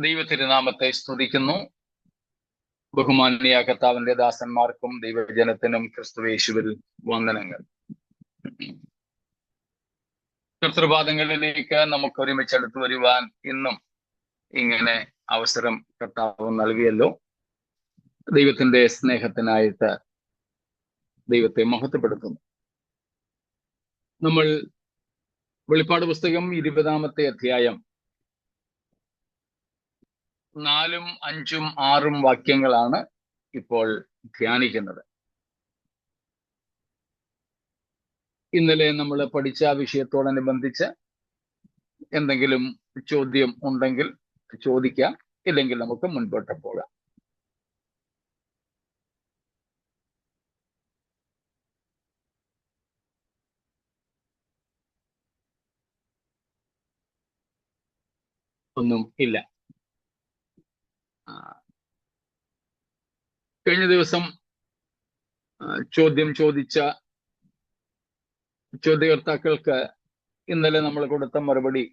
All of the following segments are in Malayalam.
ദൈവത്തിരുനാമത്തെ സ്തുതിക്കുന്നു. ബഹുമാന്യ കർത്താവിന്റെ ദാസന്മാർക്കും ദൈവജനത്തിനും ക്രിസ്തുവേശുവിൽ വന്ദനങ്ങൾ. കർത്തൃപാദങ്ങളിലേക്ക് നമുക്ക് ഒരുമിച്ച് അടുത്തു വരുവാൻ ഇന്നും ഇങ്ങനെ അവസരം കർത്താവ് നൽകിയല്ലോ. ദൈവത്തിന്റെ സ്നേഹത്തിനായിട്ട് ദൈവത്തെ മഹത്വപ്പെടുത്തുന്നു. നമ്മൾ വെളിപ്പാട് പുസ്തകം 20-ാമത്തെ അധ്യായം 4, 5, 6 വാക്യങ്ങളാണ് ഇപ്പോൾ ധ്യാനിക്കുന്നത്. ഇന്നലെ നമ്മൾ പഠിച്ച വിഷയത്തോടനുബന്ധിച്ച് എന്തെങ്കിലും ചോദ്യം ഉണ്ടെങ്കിൽ ചോദിക്കാം, ഇല്ലെങ്കിൽ നമുക്ക് മുൻപോട്ട് പോകാം. ഒന്നും ഇല്ല. കഴിഞ്ഞ ദിവസം ചോദ്യം ചോദിച്ച ചോദ്യകർത്താക്കൾക്ക് ഇന്നലെ നമ്മൾ കൊടുത്ത മറുപടി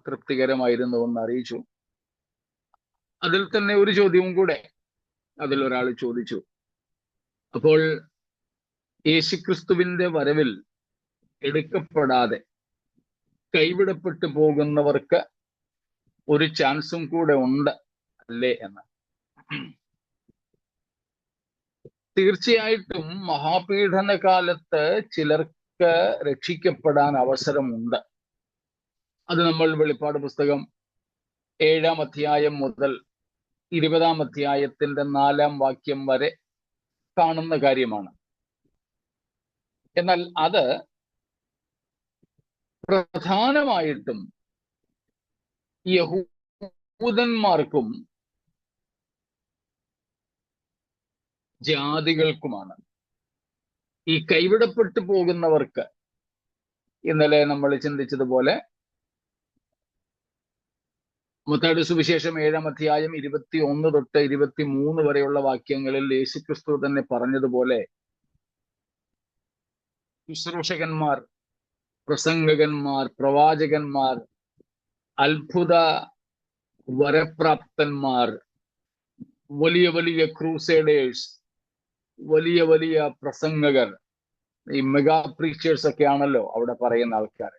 തൃപ്തികരമായിരുന്നുവെന്ന് അറിയിച്ചു. അതിൽ തന്നെ ഒരു ചോദ്യവും കൂടെ അതിലൊരാൾ ചോദിച്ചു. അപ്പോൾ യേശുക്രിസ്തുവിന്റെ വരവിൽ എടുക്കപ്പെടാതെ കൈവിടപ്പെട്ടു പോകുന്നവർക്ക് ഒരു ചാൻസും കൂടെ ഉണ്ട് അല്ലേ എന്ന്. തീർച്ചയായിട്ടും മഹാപീഡന കാലത്ത് ചിലർക്ക് രക്ഷിക്കപ്പെടാൻ അവസരമുണ്ട്. അത് നമ്മൾ വെളിപ്പാട് പുസ്തകം 7-ാം അധ്യായം മുതൽ 20-ാം അധ്യായത്തിന്റെ 4-ാം വാക്യം വരെ കാണുന്ന കാര്യമാണ്. എന്നാൽ അത് പ്രധാനമായിട്ടും യഹൂദന്മാർക്കും ജാതികൾക്കുമാണ്. ഈ കൈവിടപ്പെട്ടു പോകുന്നവർക്ക് ഇന്നലെ നമ്മൾ ചിന്തിച്ചതുപോലെ മത്തായിയുടെ സുവിശേഷം 7-ാം അധ്യായം 21 തൊട്ട് 23 വരെയുള്ള വാക്യങ്ങളിൽ യേശുക്രിസ്തു തന്നെ പറഞ്ഞതുപോലെ ശുശ്രൂഷകന്മാർ, പ്രസംഗകന്മാർ, പ്രവാചകന്മാർ, അത്ഭുത വരപ്രാപ്തന്മാർ, വലിയ വലിയ ക്രൂസേഡേഴ്സ്, വലിയ വലിയ പ്രസംഗകർ, ഈ മെഗാ പ്രീച്ചേഴ്സ് ഒക്കെ ആണല്ലോ അവിടെ പറയുന്ന ആൾക്കാർ.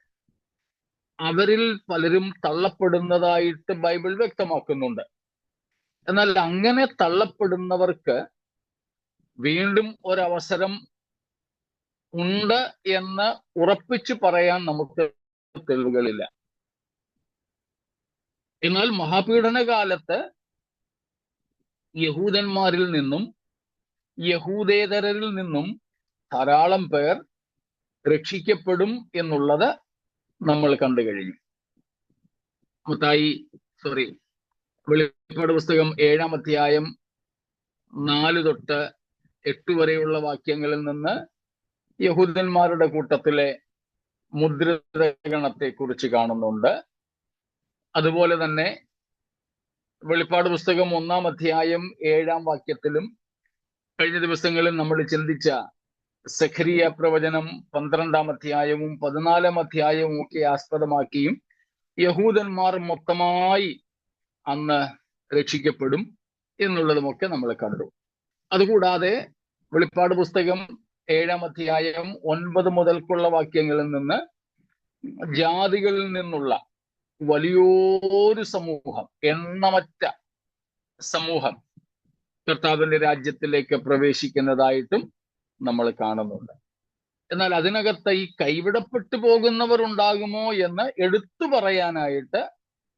അവരിൽ പലരും തള്ളപ്പെടുന്നതായിട്ട് ബൈബിൾ വ്യക്തമാക്കുന്നുണ്ട്. എന്നാൽ അങ്ങനെ തള്ളപ്പെടുന്നവർക്ക് വീണ്ടും ഒരവസരം ഉണ്ട് എന്ന് ഉറപ്പിച്ചു പറയാൻ നമുക്ക് തെളിവുകളില്ല. എന്നാൽ മഹാപീഡന കാലത്ത് യഹൂദന്മാരിൽ നിന്നും യഹൂദേതരരിൽ നിന്നും ധാരാളം പേർ രക്ഷിക്കപ്പെടും എന്നുള്ളത് നമ്മൾ കണ്ടു കഴിഞ്ഞു. വെളിപ്പാട് പുസ്തകം 7-ാം അധ്യായം 4 തൊട്ട് 8 വരെയുള്ള വാക്യങ്ങളിൽ നിന്ന് യഹൂദന്മാരുടെ കൂട്ടത്തിലെ മുദ്രിതഗണത്തെ കുറിച്ച് കാണുന്നുണ്ട്. അതുപോലെ തന്നെ വെളിപ്പാട് പുസ്തകം 1-ാം അധ്യായം 7-ാം വാക്യത്തിലും കഴിഞ്ഞ ദിവസങ്ങളിൽ നമ്മൾ ചിന്തിച്ച സഖരിയ പ്രവചനം 12-ാം അധ്യായവും 14-ാം അധ്യായവും ഒക്കെ ആസ്പദമാക്കിയും യഹൂദന്മാർ മൊത്തമായി അന്ന് രക്ഷിക്കപ്പെടും എന്നുള്ളതുമൊക്കെ നമ്മൾ കണ്ടു. അതുകൂടാതെ വെളിപ്പാട് പുസ്തകം 7-ാം അധ്യായം 9 മുതൽക്കുള്ള വാക്യങ്ങളിൽ നിന്ന് ജാതികളിൽ നിന്നുള്ള വലിയൊരു സമൂഹം, എണ്ണമറ്റ സമൂഹം കർത്താവിന്റെ രാജ്യത്തിലേക്ക് പ്രവേശിക്കുന്നതായിട്ടും നമ്മൾ കാണുന്നുണ്ട്. എന്നാൽ അതിനകത്ത് ഈ കൈവിടപ്പെട്ടു പോകുന്നവർ ഉണ്ടാകുമോ എന്ന് എടുത്തു പറയാനായിട്ട്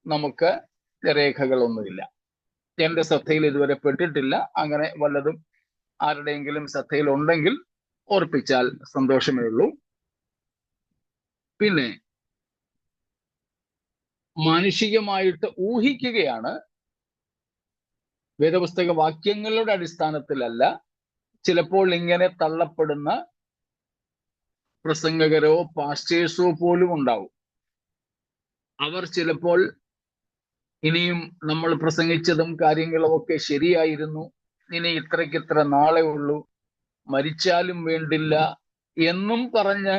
നമുക്ക് രേഖകളൊന്നുമില്ല. എന്റെ ശ്രദ്ധയിൽ ഇതുവരെ പെട്ടിട്ടില്ല. അങ്ങനെ വല്ലതും ആരുടെയെങ്കിലും ശ്രദ്ധയിൽ ഉണ്ടെങ്കിൽ ഓർപ്പിച്ചാൽ സന്തോഷമേ ഉള്ളൂ. പിന്നെ മാനുഷികമായിട്ട് ഊഹിക്കുകയാണ്. വേദപുസ്തക വാക്യങ്ങളുടെ അടിസ്ഥാനത്തിലല്ല. ചിലപ്പോൾ ഇങ്ങനെ തള്ളപ്പെടുന്ന പ്രസംഗകരോ പാസ്റ്റേഴ്സോ പോലും ഉണ്ടാവും. അവർ ചിലപ്പോൾ ഇനിയും നമ്മൾ പ്രസംഗിച്ചതും കാര്യങ്ങളും ഒക്കെ ശരിയായിരുന്നു, ഇനി ഇത്രയ്ക്കിത്ര നാളെ ഉള്ളൂ, മരിച്ചാലും വേണ്ടില്ല എന്നും പറഞ്ഞ്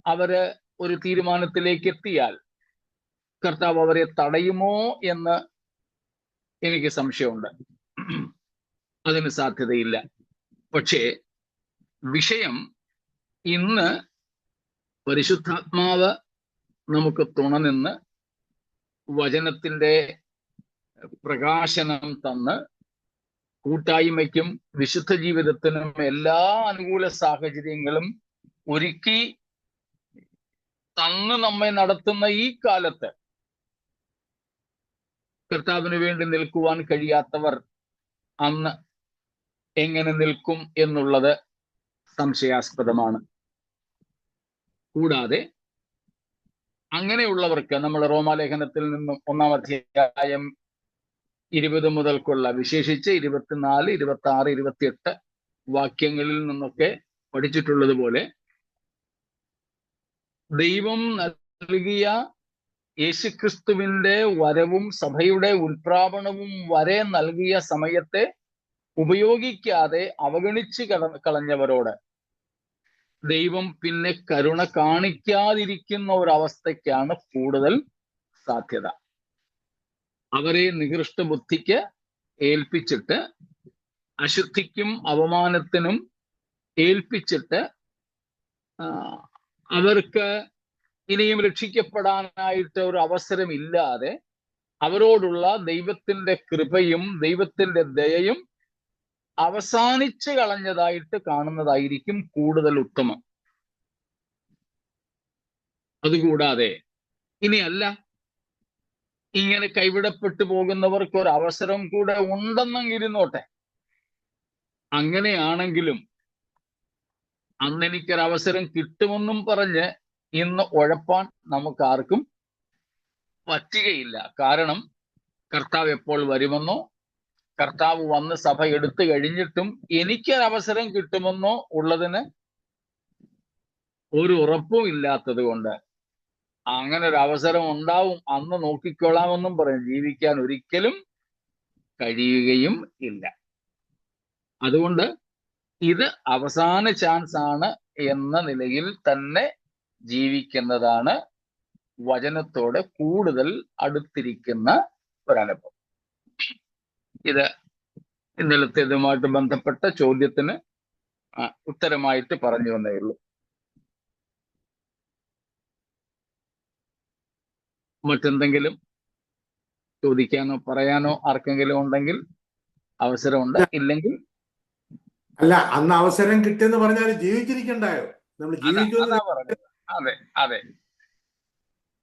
അവര് ഒരു തീരുമാനത്തിലേക്ക് എത്തിയാൽ കർത്താവ് അവരെ തടയുമോ എന്ന് എനിക്ക് സംശയമുണ്ട്. അതിന് സാധ്യതയില്ല. പക്ഷേ വിഷയം ഇന്ന് പരിശുദ്ധാത്മാവ് നമുക്ക് തുണനിന്ന് വചനത്തിന്റെ പ്രകാശനം തന്ന് കൂട്ടായ്മയ്ക്കും വിശുദ്ധ ജീവിതത്തിനും എല്ലാ അനുകൂല സാഹചര്യങ്ങളും ഒരുക്കി തന്ന് നമ്മെ നടത്തുന്ന ഈ കാലത്ത് കർത്താവിന് വേണ്ടി നിൽക്കുവാൻ കഴിയാത്തവർ അന്ന് എങ്ങനെ നിൽക്കും എന്നുള്ളത് സംശയാസ്പദമാണ്. കൂടാതെ അങ്ങനെയുള്ളവർക്ക് നമ്മൾ റോമാലേഖനത്തിൽ നിന്നും 1-ാം അധ്യായം 20 മുതൽക്കുള്ള വിശേഷിച്ച് 24, 26, 28 വാക്യങ്ങളിൽ നിന്നൊക്കെ പഠിച്ചിട്ടുള്ളതുപോലെ ദൈവം നൽകിയ യേശുക്രിസ്തുവിന്റെ വരവും സഭയുടെ ഉൽപ്രാപണവും വരെ നൽകിയ സമയത്തെ ഉപയോഗിക്കാതെ അവഗണിച്ച് കളഞ്ഞവരോട് ദൈവം പിന്നെ കരുണ കാണിക്കാതിരിക്കുന്ന ഒരവസ്ഥയ്ക്കാണ് കൂടുതൽ സാധ്യത. അവരെ നികൃഷ്ട ബുദ്ധിക്ക് ഏൽപ്പിച്ചിട്ട്, അശുദ്ധിക്കും അവമാനത്തിനും ഏൽപ്പിച്ചിട്ട്, അവർക്ക് ഇനിയും രക്ഷിക്കപ്പെടാനായിട്ട് ഒരു അവസരമില്ലാതെ അവരോടുള്ള ദൈവത്തിന്റെ കൃപയും ദൈവത്തിന്റെ ദയയും അവസാനിച്ച് കളഞ്ഞതായിട്ട് കാണുന്നതായിരിക്കും കൂടുതൽ ഉത്തമം. അതുകൂടാതെ ഇനിയല്ല, ഇങ്ങനെ കൈവിടപ്പെട്ടു പോകുന്നവർക്ക് ഒരു അവസരം കൂടെ ഉണ്ടെന്നെങ്കിരുന്നോട്ടെ. അങ്ങനെയാണെങ്കിലും അന്നെനിക്കൊരവസരം കിട്ടുമെന്നും പറഞ്ഞ് ഇന്ന് ഉഴപ്പാൻ നമുക്കാർക്കും പറ്റുകയില്ല. കാരണം കർത്താവ് എപ്പോൾ വരുമെന്നോ, കർത്താവ് വന്ന് സഭ എടുത്തു കഴിഞ്ഞിട്ടും എനിക്കൊരവസരം കിട്ടുമെന്നോ ഉള്ളതിന് ഒരു ഉറപ്പും ഇല്ലാത്തത് കൊണ്ട് അങ്ങനെ ഒരു അവസരം ഉണ്ടാവും, അന്ന് നോക്കിക്കൊള്ളാമെന്നും പറയും ജീവിക്കാൻ ഒരിക്കലും കഴിയുകയും ഇല്ല. അതുകൊണ്ട് ഇത് അവസാന ചാൻസ് ആണ് എന്ന നിലയിൽ തന്നെ ജീവിക്കുന്നതാണ് വചനത്തോടെ കൂടുതൽ അടുത്തിരിക്കുന്ന ഒരനുഭവം. ഇത് ഇന്നലത്തേതുമായിട്ട് ബന്ധപ്പെട്ട ചോദ്യത്തിന് ഉത്തരമായിട്ട് പറഞ്ഞു വന്നേ ഉള്ളൂ. മറ്റെന്തെങ്കിലും ചോദിക്കാനോ പറയാനോ ആർക്കെങ്കിലും ഉണ്ടെങ്കിൽ അവസരമുണ്ട്. ഇല്ലെങ്കിൽ അല്ല, അന്ന് അവസരം കിട്ടിയെന്ന് പറഞ്ഞാൽ ജീവിച്ചിരിക്കണ്ടായോ? നമ്മൾ അതാ പറഞ്ഞത്. അതെ അതെ,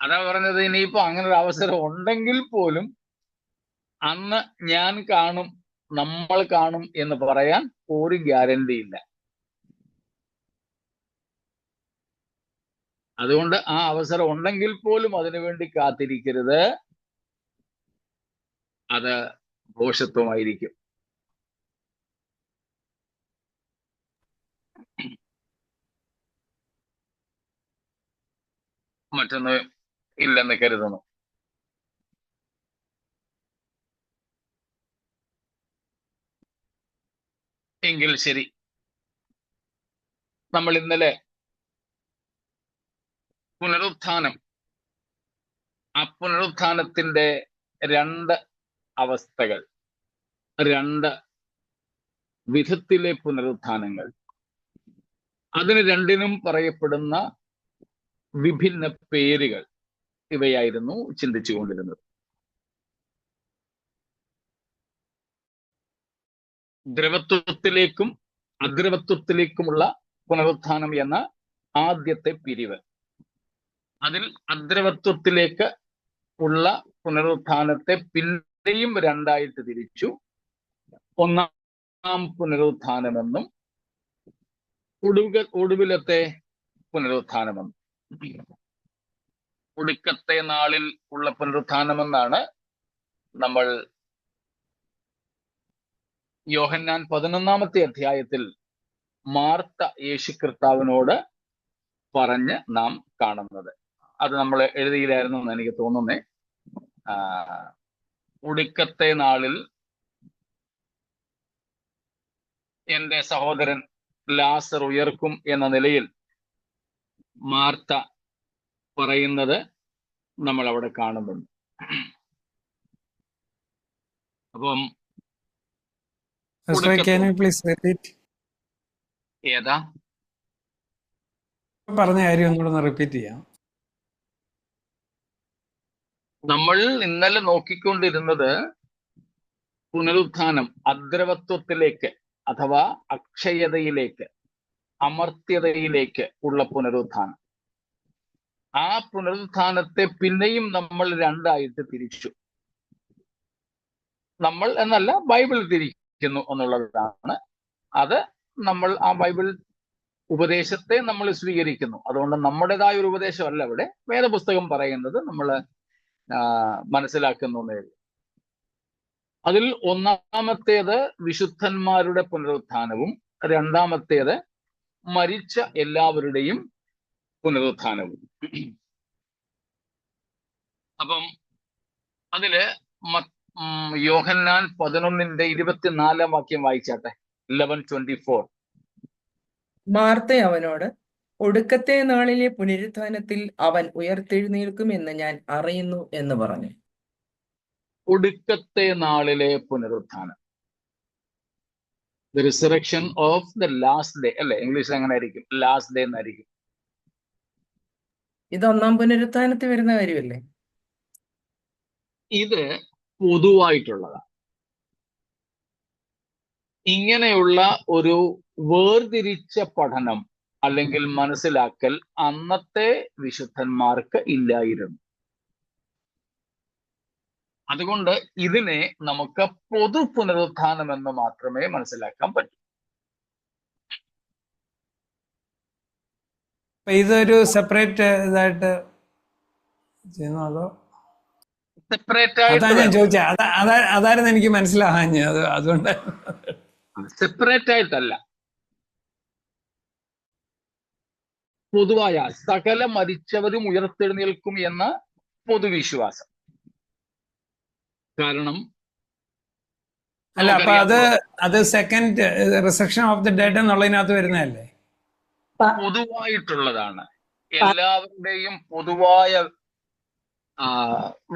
അതാ പറഞ്ഞത്. ഇനിയിപ്പോ അങ്ങനെ ഒരു അവസരം ഉണ്ടെങ്കിൽ പോലും അന്ന് ഞാൻ കാണും, നമ്മൾ കാണും എന്ന് പറയാൻ ഒരു ഗ്യാരണ്ടി ഇല്ല. അതുകൊണ്ട് ആ അവസരം ഉണ്ടെങ്കിൽ പോലും അതിനുവേണ്ടി കാത്തിരിക്കരുത്. അത് ദോഷത്വമായിരിക്കും. മറ്റൊന്ന് ഇല്ലെന്ന് കരുതുന്നു. എങ്കിൽ ശരി, നമ്മൾ ഇന്നലെ പുനരുത്ഥാനം, ആ പുനരുത്ഥാനത്തിന്റെ 2 അവസ്ഥകൾ, 2 വിധത്തിലെ പുനരുത്ഥാനങ്ങൾ, അതിന് രണ്ടിനും പറയപ്പെടുന്ന വിഭിന്ന പേരുകൾ, ഇവയായിരുന്നു ചിന്തിച്ചുകൊണ്ടിരുന്നത്. ദ്രവത്വത്തിലേക്കും അദ്രവത്വത്തിലേക്കുമുള്ള പുനരുത്ഥാനം എന്ന ആദ്യത്തെ പിരിവ്. അതിൽ അദ്രവത്വത്തിലേക്ക് ഉള്ള പുനരുത്ഥാനത്തെ പിന്നെയും 2ആയിട്ട് തിരിച്ചു. ഒന്നാം പുനരുത്ഥാനമെന്നും ഒടുവിലത്തെ പുനരുത്ഥാനമെന്നും. ഒടുക്കത്തെ നാളിൽ ഉള്ള പുനരുത്ഥാനമെന്നാണ് നമ്മൾ യോഹന്നാൻ 11-ാമത്തെ അധ്യായത്തിൽ മാർത്ത യേശു കർത്താവിനോട് പറഞ്ഞ് നാം കാണുന്നത്. അത് നമ്മൾ എഴുതിയില്ലായിരുന്നു എന്ന് എനിക്ക് തോന്നുന്നേ. ഒടുക്കത്തെ നാളിൽ എൻ്റെ സഹോദരൻ ലാസർ ഉയർക്കും എന്ന നിലയിൽ മാർത്ത പറയുന്നത് നമ്മൾ അവിടെ കാണുന്നുണ്ട്. അപ്പം Pastor, can you please repeat? ഏതാ പറഞ്ഞ കാര്യം ഒന്നുകൂടെ റിപ്പീറ്റ് ചെയ്യാം. നമ്മൾ ഇന്നലെ നോക്കിക്കൊണ്ടിരുന്നത് പുനരുത്ഥാനം അദ്രവത്വത്തിലേക്ക് അഥവാ അക്ഷയതയിലേക്ക്, അമർത്യതയിലേക്ക് ഉള്ള പുനരുത്ഥാനം. ആ പുനരുത്ഥാനത്തെ പിന്നെയും നമ്മൾ രണ്ടായിട്ട് തിരിച്ചു. നമ്മൾ എന്നല്ല, ബൈബിൾ തിരിക്കുന്നു എന്നുള്ളതാണ്. അത് നമ്മൾ ആ ബൈബിൾ ഉപദേശത്തെ നമ്മൾ സ്വീകരിക്കുന്നു. അതുകൊണ്ട് നമ്മുടേതായ ഒരു ഉപദേശമല്ല ഇവിടെ വേദപുസ്തകം പറയുന്നത് നമ്മൾ മനസ്സിലാക്കുന്നേ. അതിൽ ഒന്നാമത്തേത് വിശുദ്ധന്മാരുടെ പുനരുത്ഥാനവും രണ്ടാമത്തേത് മരിച്ച എല്ലാവരുടെയും പുനരുത്ഥാനവും. അപ്പം അതില് യോഹന്നാൻ 11:24 വാക്യം വായിച്ചാട്ടെ. 11:24. മാർത്ത അവനോട്, ഒടുക്കത്തെ നാളിലെ പുനരുത്ഥാനത്തിൽ അവൻ ഉയർത്തെഴുന്നേൽക്കുമെന്ന് ഞാൻ അറിയുന്നു എന്ന് പറഞ്ഞു. ഒടുക്കത്തെ നാളിലെ പുനരുത്ഥാനം, the resurrection of the last day അല്ലെ, ഇംഗ്ലീഷിൽ അങ്ങനെ ആയിരിക്കും, ലാസ്റ്റ് ഡേ എന്നായിരിക്കും. ഇത് ഒന്നാം പുനരുത്ഥാനത്തിൽ വരുന്ന കാര്യമല്ലേ? ഇത് പൊതുവായിട്ടുള്ളതാണ്. ഇങ്ങനെയുള്ള ഒരു വേർതിരിച്ച പഠനം അല്ലെങ്കിൽ മനസ്സിലാക്കൽ അന്നത്തെ വിശുദ്ധന്മാർക്ക് ഇല്ലായിരുന്നു. അതുകൊണ്ട് ഇതിനെ നമുക്ക് പൊതു പുനരുത്ഥാനം എന്ന് മാത്രമേ മനസ്സിലാക്കാൻ പറ്റൂ. ഇതൊരു സെപ്പറേറ്റ് ഇതായിട്ട് ചെയ്യുന്നോ അതോ? സെപ്പറേറ്റ് അതാ ഞാൻ ആയിട്ട് ചോദിച്ചത്. അതായിരുന്നു എനിക്ക് മനസ്സിലാകാഞ്ഞത്. അതുകൊണ്ട് സെപ്പറേറ്റ് ആയിട്ടല്ല, പൊതുവായ സകല മരിച്ചവരും ഉയർത്തെഴുന്നേൽക്കും എന്ന പൊതുവിശ്വാസം. കാരണം അല്ല, അപ്പൊ അത് second resurrection of the dead എന്നുള്ളതിനകത്ത് വരുന്നതല്ലേ? പൊതുവായിട്ടുള്ളതാണ്, എല്ലാവരുടെയും പൊതുവായ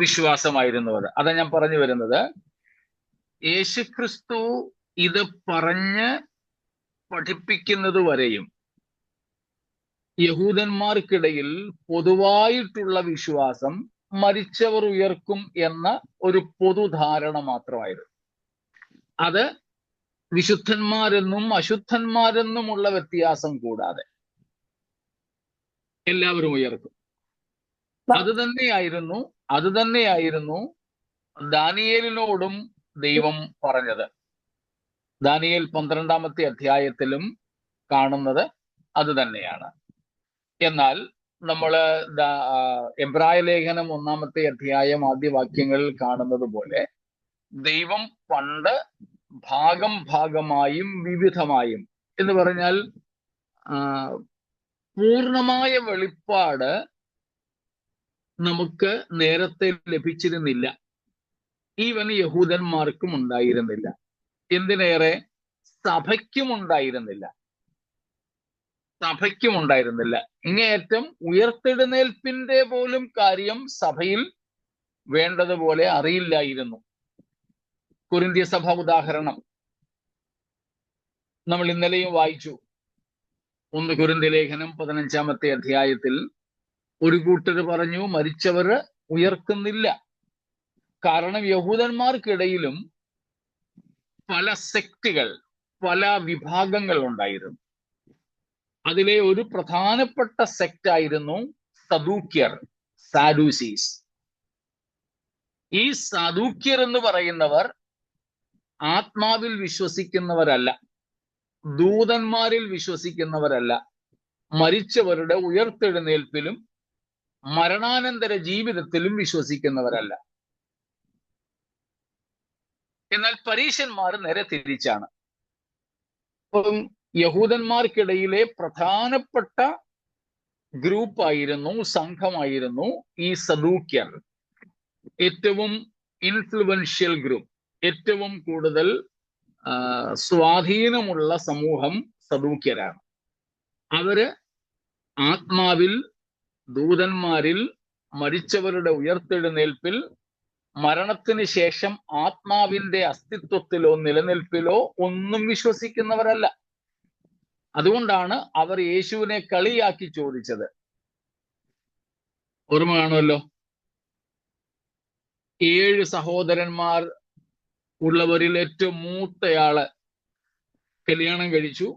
വിശ്വാസമായിരുന്നു അത്. അതാ ഞാൻ പറഞ്ഞു വരുന്നത്. യേശുക്രിസ്തു ഇത് പറഞ്ഞ് പഠിപ്പിക്കുന്നത് വരെയും യഹൂദന്മാർക്കിടയിൽ പൊതുവായിട്ടുള്ള വിശ്വാസം മരിച്ചവർ ഉയർക്കും എന്ന ഒരു പൊതുധാരണ മാത്രമായിരുന്നു. അത് വിശുദ്ധന്മാരെന്നും അശുദ്ധന്മാരെന്നുമുള്ള വ്യത്യാസം കൂടാതെ എല്ലാവരും ഉയർക്കും. അത് തന്നെയായിരുന്നു ദാനിയേലിനോടും ദൈവം പറഞ്ഞത്. ദാനിയേൽ 12-ാമത്തെ അധ്യായത്തിലും കാണുന്നത് അത് തന്നെയാണ്. എന്നാൽ നമ്മള് എബ്രായ ലേഖനം 1-ാമത്തെ അധ്യായം ആദ്യ വാക്യങ്ങളിൽ കാണുന്നത് പോലെ ദൈവം പണ്ട് ഭാഗമായും വിവിധമായും എന്ന് പറഞ്ഞാൽ പൂർണ്ണമായ വെളിപ്പാട് നമുക്ക് നേരത്തെ ലഭിച്ചിരുന്നില്ല. ഈവൻ യഹൂദന്മാർക്കും ഉണ്ടായിരുന്നില്ല. എന്തിനേറെ സഭയ്ക്കും ഉണ്ടായിരുന്നില്ല. ഇങ്ങേയറ്റം ഉയർത്തെഴുന്നേൽപ്പിന്റെ പോലും കാര്യം സഭയിൽ വേണ്ടതുപോലെ അറിയില്ലായിരുന്നു. കൊരിന്ത്യ സഭ ഉദാഹരണം നമ്മൾ ഇന്നലെയും വായിച്ചു. 1 കൊരിന്ത്യ ലേഖനം 15-ാമത്തെ അധ്യായത്തിൽ ഒരു കൂട്ടർ പറഞ്ഞു മരിച്ചവർ ഉയർക്കുന്നില്ല. കാരണം യഹൂദന്മാർക്കിടയിലും പല സെക്റ്റുകൾ, പല വിഭാഗങ്ങൾ ഉണ്ടായിരുന്നു. അതിലെ ഒരു പ്രധാനപ്പെട്ട സെക്റ്റ് ആയിരുന്നു സദൂക്യർ, സാഡൂസീസ്. ഈ സദൂക്യർ എന്ന് പറയുന്നവർ ആത്മാവിൽ വിശ്വസിക്കുന്നവരല്ല, ദൂതന്മാരിൽ വിശ്വസിക്കുന്നവരല്ല, മരിച്ചവരുടെ ഉയർത്തെഴുന്നേൽപ്പിലും മരണാനന്തര ജീവിതത്തിലും വിശ്വസിക്കുന്നവരല്ല. എന്നാൽ പരീശന്മാർ നേരെ തിരിച്ചാണ്. അപ്പം യഹൂദന്മാർക്കിടയിലെ പ്രധാനപ്പെട്ട ഗ്രൂപ്പായിരുന്നു, സംഘമായിരുന്നു ഈ സദൂക്യർ. ഏറ്റവും ഇൻഫ്ലുവൻഷ്യൽ ഗ്രൂപ്പ്, ഏറ്റവും കൂടുതൽ സ്വാധീനമുള്ള സമൂഹം സദൂക്യരാണ്. അവര് ആത്മാവിൽ, ദൂതന്മാരിൽ, മരിച്ചവരുടെ ഉയർത്തെഴുന്നേൽപ്പിൽ മരണത്തിന് ശേഷം ആത്മാവിന്റെ അസ്തിത്വത്തിലോ നിലനിൽപ്പിലോ ഒന്നും വിശ്വസിക്കുന്നവരല്ല. അതുകൊണ്ടാണ് അവർ യേശുവിനെ കളിയാക്കി ചോദിച്ചത്. ഓർമ്മ കാണുമല്ലോ, 7 സഹോദരന്മാർ ഉള്ളവരിൽ ഏറ്റവും മൂത്തയാള് കല്യാണം കഴിച്ചു,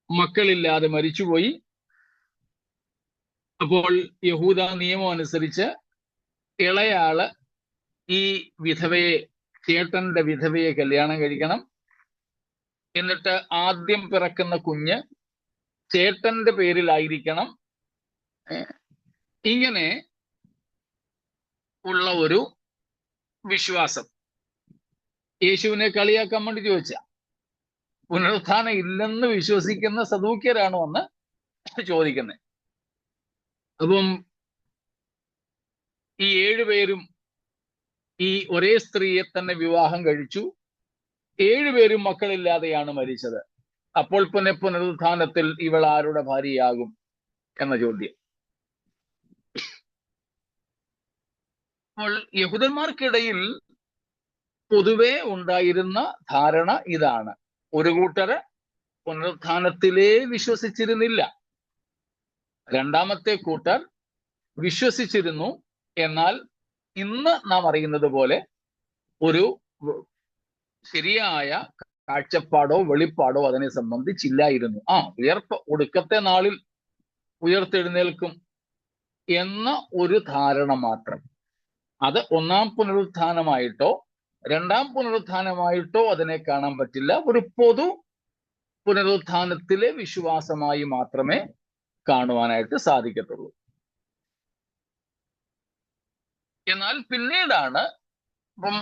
മക്കളില്ലാതെ മരിച്ചുപോയി. അപ്പോൾ യഹൂദ നിയമം അനുസരിച്ച് ഇളയാള് ഈ വിധവയെ, ചേട്ടന്റെ വിധവയെ കല്യാണം കഴിക്കണം. എന്നിട്ട് ആദ്യം പിറക്കുന്ന കുഞ്ഞ് ചേട്ടന്റെ പേരിലായിരിക്കണം. ഇങ്ങനെ ഉള്ള ഒരു വിശ്വാസം യേശുവിനെ കളിയാക്കാൻ വേണ്ടി ചോദിച്ച. പുനരുത്ഥാനം ഇല്ലെന്ന് വിശ്വസിക്കുന്ന സദൂക്യരാണോ എന്ന് ചോദിക്കുന്നത്. അപ്പം ഈ 7 പേരും ഈ ഒരേ സ്ത്രീയെ തന്നെ വിവാഹം കഴിച്ചു. 7 പേരും മക്കളില്ലാതെയാണ് മരിച്ചത്. അപ്പോൾ പിന്നെ പുനരുത്ഥാനത്തിൽ ഇവൾ ആരുടെ ഭാര്യയാകും എന്ന ചോദ്യം. അപ്പോൾ യഹൂദന്മാർക്കിടയിൽ പൊതുവെ ഉണ്ടായിരുന്ന ധാരണ ഇതാണ്. ഒരു കൂട്ടര് പുനരുത്ഥാനത്തിലേ വിശ്വസിച്ചിരുന്നില്ല, രണ്ടാമത്തെ കൂട്ടർ വിശ്വസിച്ചിരുന്നു. എന്നാൽ ഇന്ന് നാം അറിയുന്നത് പോലെ ഒരു ശരിയായ കാഴ്ചപ്പാടോ വെളിപ്പാടോ അതിനെ സംബന്ധിച്ചില്ലായിരുന്നു. ഒടുക്കത്തെ നാളിൽ ഉയർത്തെഴുന്നേൽക്കും എന്ന ഒരു ധാരണ മാത്രം. അത് ഒന്നാം പുനരുത്ഥാനമായിട്ടോ രണ്ടാം പുനരുത്ഥാനമായിട്ടോ അതിനെ കാണാൻ പറ്റില്ല. ഒരു പൊതു പുനരുത്ഥാനത്തിലെ വിശ്വാസമായി മാത്രമേ കാണുവാനായിട്ട് സാധിക്കത്തുള്ളൂ. എന്നാൽ പിന്നീടാണ് ഇപ്പം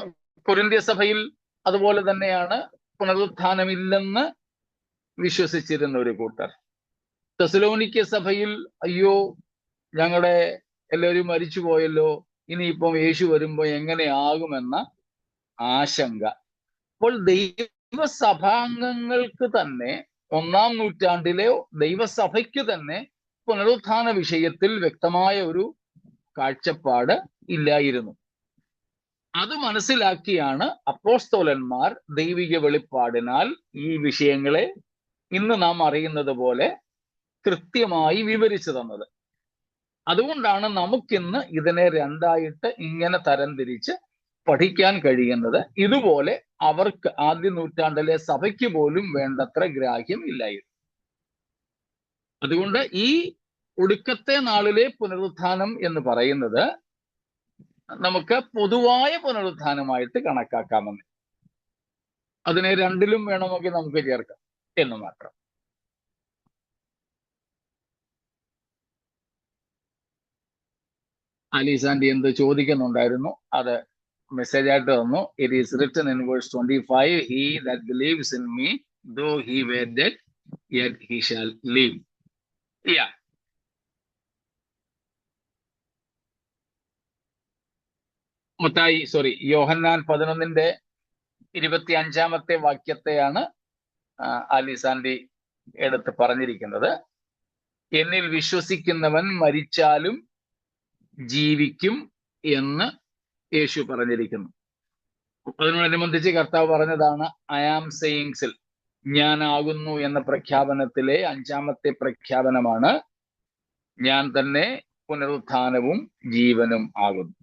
കൊരിന്ത്യ സഭയിൽ അതുപോലെ തന്നെയാണ് പുനരുത്ഥാനമില്ലെന്ന് വിശ്വസിച്ചിരുന്ന ഒരു കൂട്ടർ. തെസലോനിക്ക സഭയിൽ അയ്യോ ഞങ്ങളുടെ എല്ലാവരും മരിച്ചു പോയല്ലോ, ഇനിയിപ്പം യേശു വരുമ്പോ എങ്ങനെയാകുമെന്ന ആശങ്ക. അപ്പോൾ ദൈവസഭാംഗങ്ങൾക്ക് തന്നെ 1-ാം നൂറ്റാണ്ടിലെ ദൈവസഭയ്ക്ക് തന്നെ പുനരുത്ഥാന വിഷയത്തിൽ വ്യക്തമായ ഒരു കാഴ്ചപ്പാട് ഇല്ലായിരുന്നു. അത് മനസ്സിലാക്കിയാണ് അപ്പോസ്തലന്മാർ ദൈവിക വെളിപ്പാടിനാൽ ഈ വിഷയങ്ങളെ ഇന്ന് നാം അറിയുന്നത് പോലെ കൃത്യമായി വിവരിച്ചു തന്നത്. അതുകൊണ്ടാണ് നമുക്കിന്ന് ഇതിനെ രണ്ടായിട്ട് ഇങ്ങനെ തരംതിരിച്ച് പഠിക്കാൻ കഴിയുന്നത്. ഇതുപോലെ അവർക്ക് ആദ്യ നൂറ്റാണ്ടിലെ സഭയ്ക്ക് പോലും വേണ്ടത്ര ഗ്രാഹ്യം ഇല്ലായിരുന്നു. അതുകൊണ്ട് ഈ ഒടുക്കത്തെ നാളിലെ പുനരുത്ഥാനം എന്ന് പറയുന്നത് നമുക്ക് പൊതുവായ പുനരുത്ഥാനമായിട്ട് കണക്കാക്കാമെന്ന്. അതിനെ രണ്ടിലും വേണമെങ്കിൽ നമുക്ക് ചേർക്കാം എന്ന് മാത്രം. അലീസാൻഡി എന്ത് ചോദിക്കുന്നുണ്ടായിരുന്നു, അത് മെസ്സേജ് ആയിട്ട് തന്നു. It is written in verse 25, he that believes in me though he were dead yet he shall live. യോഹന്നാൻ 11:25 വാക്യത്തെയാണ് ആലിസാൻഡി എടുത്ത് പറഞ്ഞിരിക്കുന്നത്. എന്നിൽ വിശ്വസിക്കുന്നവൻ മരിച്ചാലും ജീവിക്കും എന്ന് യേശു പറഞ്ഞിരിക്കുന്നു. അതിനോടനുബന്ധിച്ച് കർത്താവ് പറഞ്ഞതാണ് ഐ ആം സെയിങ്സിൽ, ഞാനാകുന്നു എന്ന പ്രഖ്യാപനത്തിലെ 5-ാമത്തെ പ്രഖ്യാപനമാണ് ഞാൻ തന്നെ പുനരുത്ഥാനവും ജീവനും ആകുന്നു.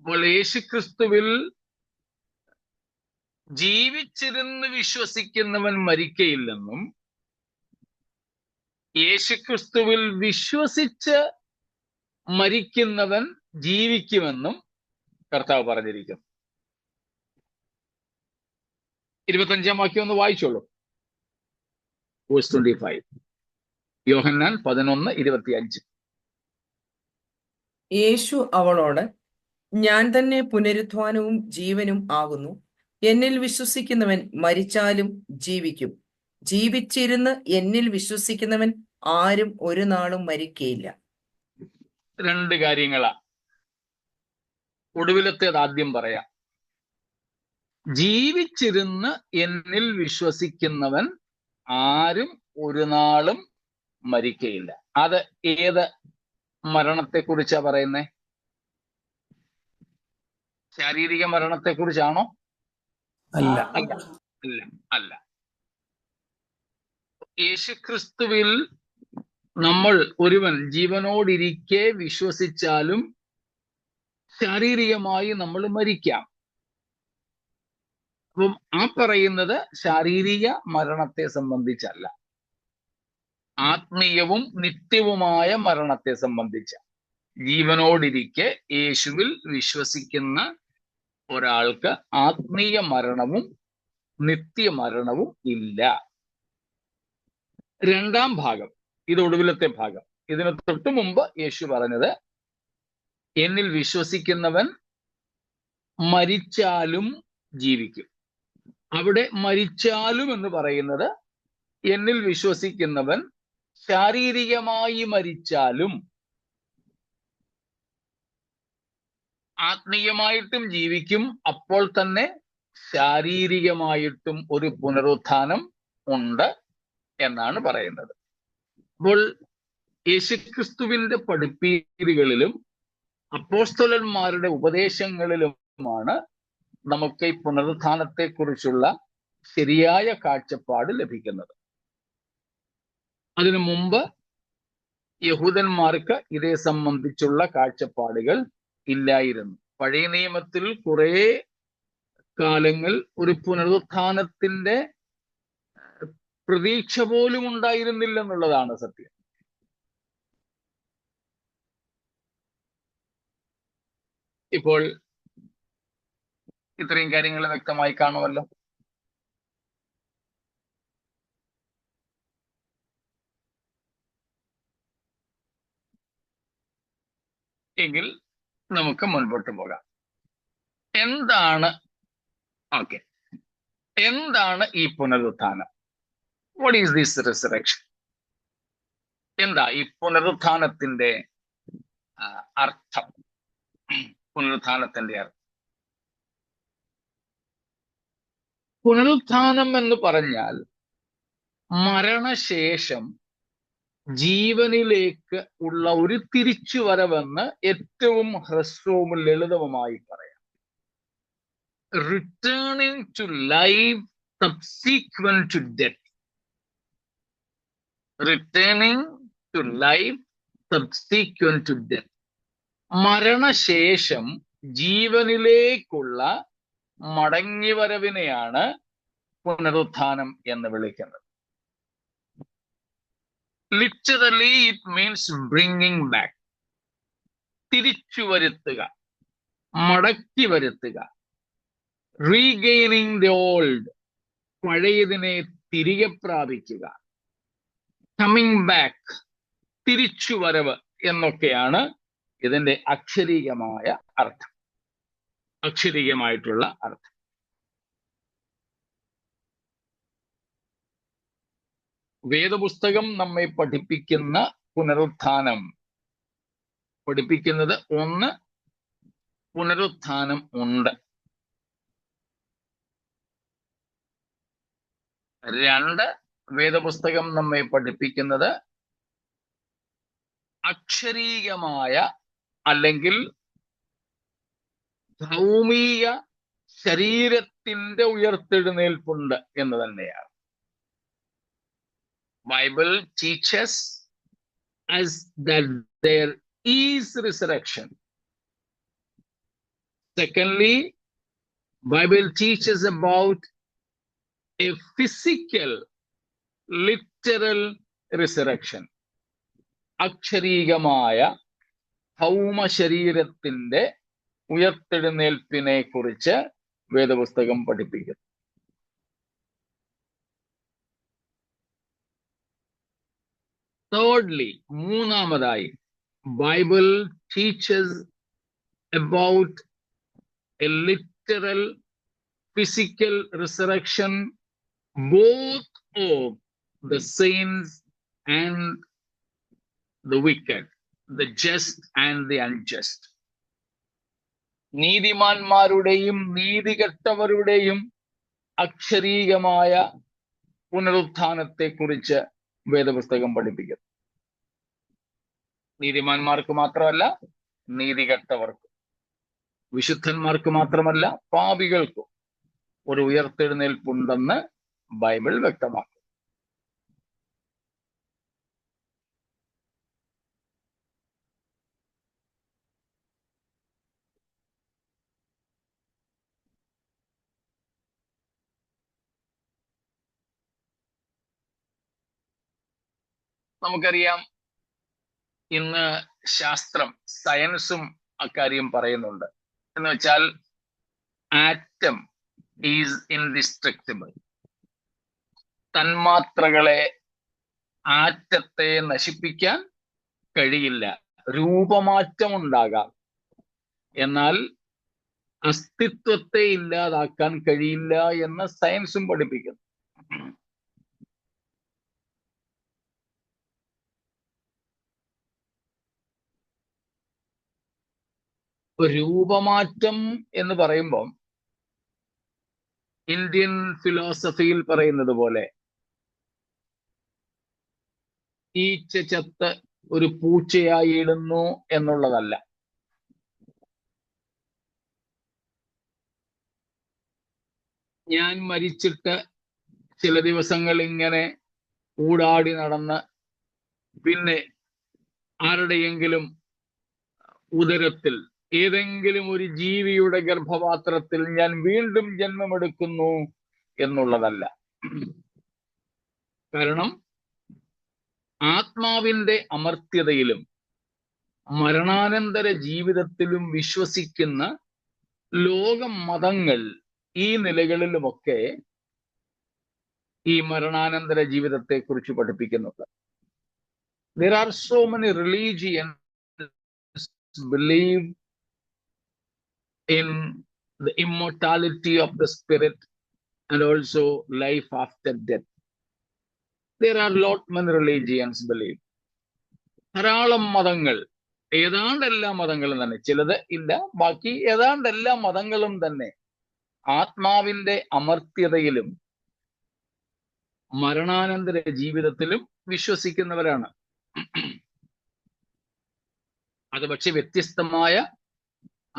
അപ്പോൾ യേശുക്രിസ്തുവിൽ ജീവിച്ചിരുന്ന് വിശ്വസിക്കുന്നവൻ മരിക്കയില്ലെന്നും യേശുക്രിസ്തുവിൽ വിശ്വസിച്ച് മരിക്കുന്നവൻ ജീവിക്കുമെന്നും കർത്താവ് പറഞ്ഞിരിക്കുന്നു. 25-ാം വാക്യം ഒന്ന് വായിച്ചോളൂ. വേഴ്സ് 25, യോഹന്നാൻ 11:25. യേശു അവളോട്, ഞാൻ തന്നെ പുനരുത്ഥാനവും ജീവനും ആകുന്നു. എന്നിൽ വിശ്വസിക്കുന്നവൻ മരിച്ചാലും ജീവിക്കും. ജീവിച്ചിരുന്ന് എന്നിൽ വിശ്വസിക്കുന്നവൻ ആരും ഒരു നാളും മരിക്കയില്ല. 2 കാര്യങ്ങളാ. ഒടുവിലത്തേത് ആദ്യം പറയാം. ജീവിച്ചിരുന്ന് എന്നിൽ വിശ്വസിക്കുന്നവൻ ആരും ഒരു നാളും മരിക്കയില്ല. അത് ഏത് മരണത്തെ കുറിച്ചാ പറയുന്നേ? ശാരീരിക മരണത്തെ കുറിച്ചാണോ? അല്ല. അല്ല, അല്ല, അല്ല. യേശുക്രിസ്തുവിൽ നമ്മൾ ഒരുവൻ ജീവനോടിരിക്കെ വിശ്വസിച്ചാലും ശാരീരികമായി നമ്മൾ മരിക്കാം. അപ്പം ആ പറയുന്നത് ശാരീരിക മരണത്തെ സംബന്ധിച്ചല്ല, ആത്മീയവും നിത്യവുമായ മരണത്തെ സംബന്ധിച്ച. ജീവനോടിരിക്കെ യേശുവിൽ വിശ്വസിക്കുന്ന ഒരാൾക്ക് ആത്മീയ മരണവും നിത്യമരണവും ഇല്ല. രണ്ടാം ഭാഗം, ഇത് ഒടുവിലത്തെ ഭാഗം. ഇതിന് തൊട്ടു മുമ്പ് യേശു പറഞ്ഞത്, എന്നിൽ വിശ്വസിക്കുന്നവൻ മരിച്ചാലും ജീവിക്കും. അവിടെ മരിച്ചാലും എന്ന് പറയുന്നത് എന്നിൽ വിശ്വസിക്കുന്നവൻ ശാരീരികമായി മരിച്ചാലും ആത്മീയമായിട്ടും ജീവിക്കും, അപ്പോൾ തന്നെ ശാരീരികമായിട്ടും ഒരു പുനരുത്ഥാനം ഉണ്ട് എന്നാണ് പറയുന്നത്. അപ്പോൾ യേശുക്രിസ്തുവിന്റെ പഠിപ്പീരുകളിലും അപ്പോസ്തലന്മാരുടെ ഉപദേശങ്ങളിലുമാണ് നമുക്ക് ഈ പുനരുത്ഥാനത്തെ കുറിച്ചുള്ള ശരിയായ കാഴ്ചപ്പാട് ലഭിക്കുന്നത്. അതിനു മുമ്പ് യഹൂദന്മാർക്ക് ഇതേ സംബന്ധിച്ചുള്ള കാഴ്ചപ്പാടുകൾ ഇല്ലായിരുന്നു. പഴയ നിയമത്തിൽ കുറെ കാലങ്ങൾ ഒരു പുനരുത്ഥാനത്തിന്റെ പ്രതീക്ഷ പോലും ഉണ്ടായിരുന്നില്ല എന്നുള്ളതാണ് സത്യം. ഇപ്പോൾ ഇത്രയും കാര്യങ്ങൾ വ്യക്തമായി കാണുമല്ലോ. എങ്കിൽ നമുക്ക് മുൻപോട്ട് പോകാം. എന്താണ് ഈ പുനരുത്ഥാനം? What is this resurrection? എന്താ ഈ പുനരുത്ഥാനത്തിന്റെ അർത്ഥം? പുനരുത്ഥാനത്തിന്റെ അർത്ഥം, പുനരുത്ഥാനം എന്ന് പറഞ്ഞാൽ മരണശേഷം ജീവനിലേക്ക് ഉള്ള ഒരു തിരിച്ചുവരവെന്ന് ഏറ്റവും ഹ്രസ്വവും ലളിതവുമായി പറയാം. Returning to life subsequent to death. Returning to life subsequent to death. മരണശേഷം ജീവനിലേക്കുള്ള മടങ്ങിവരവിനെയാണ് പുനരുത്ഥാനം എന്ന് വിളിക്കുന്നത്. Literally it means bringing back, തിരിച്ചു വരുത്തുക, മടക്കി വരുത്തുക. റീഗെയിനിങ് ദി ഓൾഡ്, പഴയതിനെ തിരികെ പ്രാപിക്കുക. കമ്മിങ് ബാക്ക്, തിരിച്ചുവരവ് എന്നൊക്കെയാണ് ഇതിന്റെ അക്ഷരീകമായ അർത്ഥം, അക്ഷരീകമായിട്ടുള്ള അർത്ഥം. വേദപുസ്തകം നമ്മെ പഠിപ്പിക്കുന്ന പുനരുത്ഥാനം പഠിപ്പിക്കുന്നത്, ഒന്ന്, പുനരുത്ഥാനം ഉണ്ട്. രണ്ട്, വേദപുസ്തകം നമ്മെ പഠിപ്പിക്കുന്നത് അക്ഷരീകമായ അല്ലെങ്കിൽ ഭൗമിക ശരീരത്തിന്റെ ഉയർത്തെഴുന്നേൽപ്പുണ്ട് എന്ന് തന്നെയാണ്. Bible teaches us that there is resurrection. Secondly, Bible teaches about a physical, literal resurrection. അക്ഷരീകമായ ഭൗമ ശരീരത്തിന്റെ ഉയർത്തെഴുന്നേൽപ്പിനെ കുറിച്ച് വേദപുസ്തകം പഠിപ്പിക്കുന്നു. Thirdly, മൂന്നാമതായി, Bible teaches about a literal physical resurrection both of the saints and the wicked, the just and the unjust. നീതിമാന്മാരുടെയും നീതികെട്ടവരുടെയും അക്ഷരീകമായ പുനരുത്ഥാനത്തെ കുറിച്ച് വേദപുസ്തകം പഠിപ്പിക്കുന്നു. നീതിമാന്മാർക്ക് മാത്രമല്ല, നീതികെട്ടവർക്കും, വിശുദ്ധന്മാർക്ക് മാത്രമല്ല, പാപികൾക്കും ഒരു ഉയർത്തെഴുന്നേൽപ്പുണ്ടെന്ന് ബൈബിൾ വ്യക്തമാക്കും. നമുക്കറിയാം, ഇന്ന് ശാസ്ത്രം, സയൻസും അക്കാര്യം പറയുന്നുണ്ട്. എന്ന് വെച്ചാൽ ആറ്റം ഈസ് ഇൻഡിസ്ട്രക്റ്റിബിൾ. തന്മാത്രകളെ, ആറ്റത്തെ നശിപ്പിക്കാൻ കഴിയില്ല. രൂപമാറ്റം ഉണ്ടാകാം, എന്നാൽ അസ്തിത്വത്തെ ഇല്ലാതാക്കാൻ കഴിയില്ല എന്ന് സയൻസും പഠിപ്പിക്കുന്നു. രൂപമാറ്റം എന്ന് പറയുമ്പോൾ ഇന്ത്യൻ ഫിലോസഫിയിൽ പറയുന്നത് പോലെ ഈച്ച ചത്ത് ഒരു പൂച്ചയായി ഇടുന്നു എന്നുള്ളതല്ല. ഞാൻ മരിച്ചിട്ട് ചില ദിവസങ്ങൾ ഇങ്ങനെ ഊടാടി നടന്ന് പിന്നെ ആരുടെയെങ്കിലും ഉദരത്തിൽ, ഏതെങ്കിലും ഒരു ജീവിയുടെ ഗർഭപാത്രത്തിൽ ഞാൻ വീണ്ടും ജന്മമെടുക്കുന്നു എന്നുള്ളതല്ല. കാരണം ആത്മാവിന്റെ അമർത്യതയിലും മരണാനന്തര ജീവിതത്തിലും വിശ്വസിക്കുന്ന ലോക മതങ്ങൾ ഈ നിലകളിലുമൊക്കെ ഈ മരണാനന്തര ജീവിതത്തെ കുറിച്ച് പഠിപ്പിക്കുന്നുണ്ട്. There are so many religions believe in the immortality of the spirit and also life after death. There are lot many religions believe. ധാരാളം മതങ്ങൾ, ഏതാണ്ട് എല്ലാ മതങ്ങളും തന്നെ, ചിലത് ഇല്ല, ബാക്കി ഏതാണ്ട് എല്ലാ മതങ്ങളും തന്നെ ആത്മാവിന്റെ അമർത്യതയിലും മരണാനന്തര ജീവിതത്തിലും വിശ്വസിക്കുന്നവരാണ്. അത് പക്ഷെ വ്യത്യസ്തമായ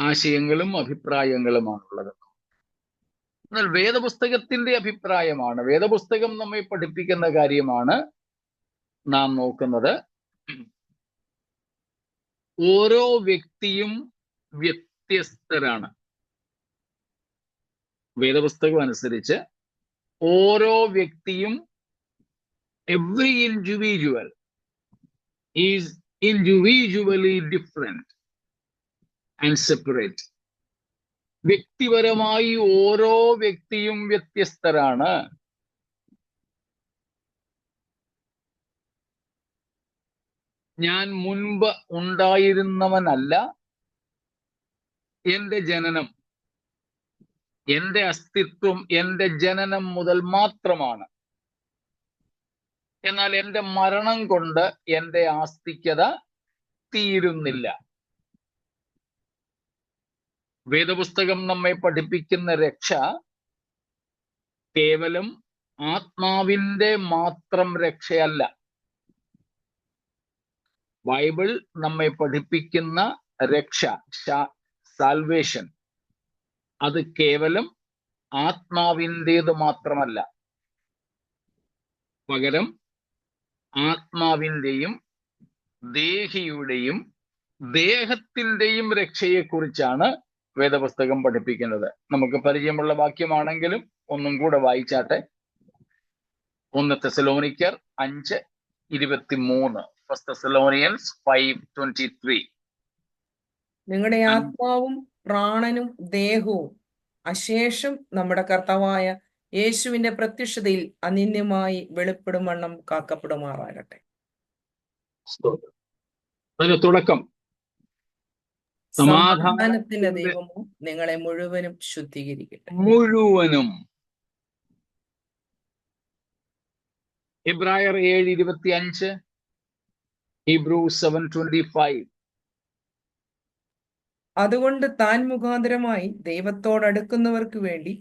ആശയങ്ങളും അഭിപ്രായങ്ങളുമാണുള്ളത്. എന്നാൽ വേദപുസ്തകത്തിന്റെ അഭിപ്രായമാണ്, വേദപുസ്തകം നമ്മെ പഠിപ്പിക്കുന്ന കാര്യമാണ് നാം നോക്കുന്നത്. ഓരോ വ്യക്തിയും വ്യത്യസ്തരാണ്. വേദപുസ്തകം അനുസരിച്ച് ഓരോ വ്യക്തിയും, every individual is individually different and separate. വ്യക്തിപരമായി ഓരോ വ്യക്തിയും വ്യത്യസ്തരാണ്. ഞാൻ മുൻപ് ഉണ്ടായിരുന്നവനല്ല. എന്റെ ജനനം, എന്റെ അസ്തിത്വം എന്റെ ജനനം മുതൽ മാത്രമാണ്. എന്നാൽ എന്റെ മരണം കൊണ്ട് എന്റെ ആസ്തിക്യത തീരുന്നില്ല. വേദപുസ്തകം നമ്മെ പഠിപ്പിക്കുന്ന രക്ഷ കേവലം ആത്മാവിന്റെ മാത്രം രക്ഷയല്ല. ബൈബിൾ നമ്മെ പഠിപ്പിക്കുന്ന രക്ഷ, സാൽവേഷൻ, അത് കേവലം ആത്മാവിൻ്റേത് മാത്രമല്ല. പകരം ആത്മാവിൻ്റെയും ദേഹിയുടെയും ദേഹത്തിൻ്റെയും രക്ഷയെക്കുറിച്ചാണ് വേദപുസ്തകം പഠിപ്പിക്കുന്നത്. നമുക്ക് പരിചയമുള്ള വാക്യമാണെങ്കിലും ഒന്നും കൂടെ വായിച്ചാട്ടെ. 1 തെസ്സലോനിക്കർ 5:23. 1 Thessalonians 5:23. നിങ്ങളുടെ ആത്മാവും പ്രാണനും ദേഹവും അശേഷം നമ്മുടെ കർത്താവായ യേശുവിന്റെ പ്രത്യക്ഷതയിൽ അനിന്യമായി വെളിപ്പെടും വണ്ണം കാക്കപ്പെടുമാറാകട്ടെ. അതിന്റെ തുടക്കം, സമാധാനത്തിന്റെ ദൈവമോ നിങ്ങളെ മുഴുവനും ശുദ്ധീകരിക്കട്ടെ. മുഴുവനും. എബ്രായർ 7:25, ഹീബ്രൂസ് 7:25. അതുകൊണ്ട് താൻ മുഖാന്തരമായി ദൈവത്തോടടുക്കുന്നവർക്ക് വേണ്ടി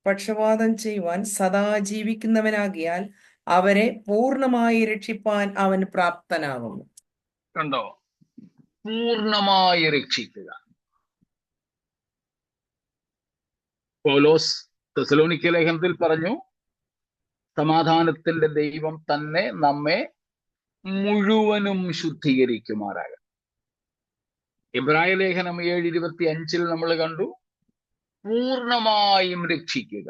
പക്ഷപാതം ചെയ്യുവാൻ സദാ ജീവിക്കുന്നവനാകിയാൽ അവരെ പൂർണ്ണമായി രക്ഷിപ്പാൻ അവൻ പ്രാപ്തനാകുന്നു. കണ്ടോ? പൂർണ്ണമായി രക്ഷിക്കുക. പൗലോസ് തെസലോനിക്ക ലേഖനത്തിൽ പറഞ്ഞു, സമാധാനത്തിന്റെ ദൈവം തന്നെ നമ്മെ മുഴുവനും ശുദ്ധീകരിക്കുമാറാകും. എബ്രായ ലേഖനം 7:25 നമ്മൾ കണ്ടു, പൂർണ്ണമായും രക്ഷിക്കുക.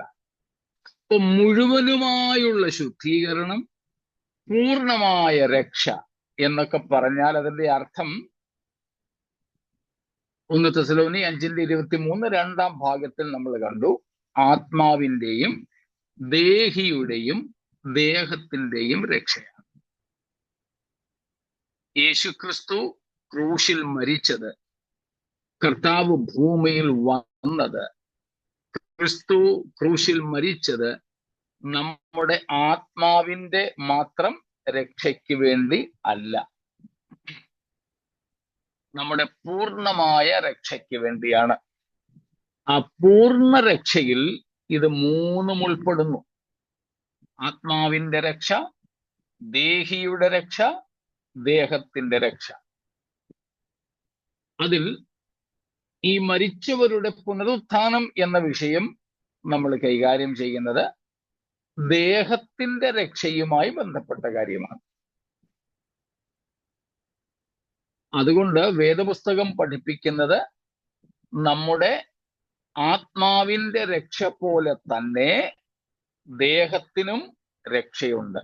അപ്പൊ മുഴുവനുമായുള്ള ശുദ്ധീകരണം, പൂർണ്ണമായ രക്ഷ എന്നൊക്കെ പറഞ്ഞാൽ അതിന്റെ അർത്ഥം 1 തെസലോനി 5:23 രണ്ടാം ഭാഗത്തിൽ നമ്മൾ കണ്ടു, ആത്മാവിന്റെയും ദേഹിയുടെയും ദേഹത്തിന്റെയും രക്ഷയാണ്. യേശുക്രിസ്തു ക്രൂശിൽ മരിച്ചത്, കർത്താവ് ഭൂമിയിൽ വന്നത്, ക്രിസ്തു ക്രൂശിൽ മരിച്ചത് നമ്മുടെ ആത്മാവിന്റെ മാത്രം രക്ഷയ്ക്ക് വേണ്ടി അല്ല, നമ്മുടെ പൂർണ്ണമായ രക്ഷയ്ക്ക് വേണ്ടിയാണ്. ആ പൂർണ്ണ രക്ഷയിൽ ഇത് മൂന്നും ഉൾപ്പെടുന്നു: ആത്മാവിന്റെ രക്ഷ, ദേഹിയുടെ രക്ഷ, ദേഹത്തിന്റെ രക്ഷ. അതിൽ ഈ മരിച്ചവരുടെ പുനരുത്ഥാനം എന്ന വിഷയം നമ്മൾ കൈകാര്യം ചെയ്യുന്നത് ദേഹത്തിന്റെ രക്ഷയുമായി ബന്ധപ്പെട്ട കാര്യമാണ്. അതുകൊണ്ട് വേദപുസ്തകം പഠിപ്പിക്കുന്നത് നമ്മുടെ ആത്മാവിന്റെ രക്ഷ പോലെ തന്നെ ദേഹത്തിനും രക്ഷയുണ്ട്.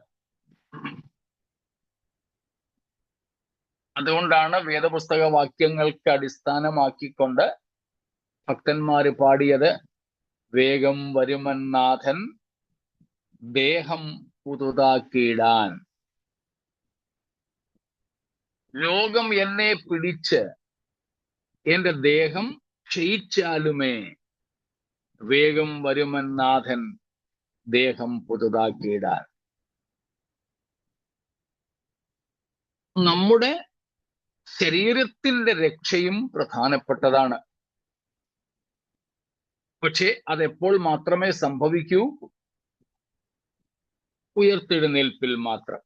അതുകൊണ്ടാണ് വേദപുസ്തക വാക്യങ്ങൾക്ക് അടിസ്ഥാനമാക്കിക്കൊണ്ട് ഭക്തന്മാര് പാടിയത്, വേഗം വരുമന്നാഥൻ ദേഹം പുതുതാക്കിയിടാൻ. രോഗം എന്നെ പിടിച്ച് എന്റെ ദേഹം ക്ഷയിച്ചാലുമേ വേഗം വരുമന്നാഥൻ ദേഹം പുതുതാക്കിയിടാൻ. നമ്മുടെ ശരീരത്തിന്റെ രക്ഷയും പ്രധാനപ്പെട്ടതാണ്. പക്ഷെ അതെപ്പോൾ മാത്രമേ സംഭവിക്കൂ? ഉയർത്തെഴുന്നേൽപ്പിൽ മാത്രം.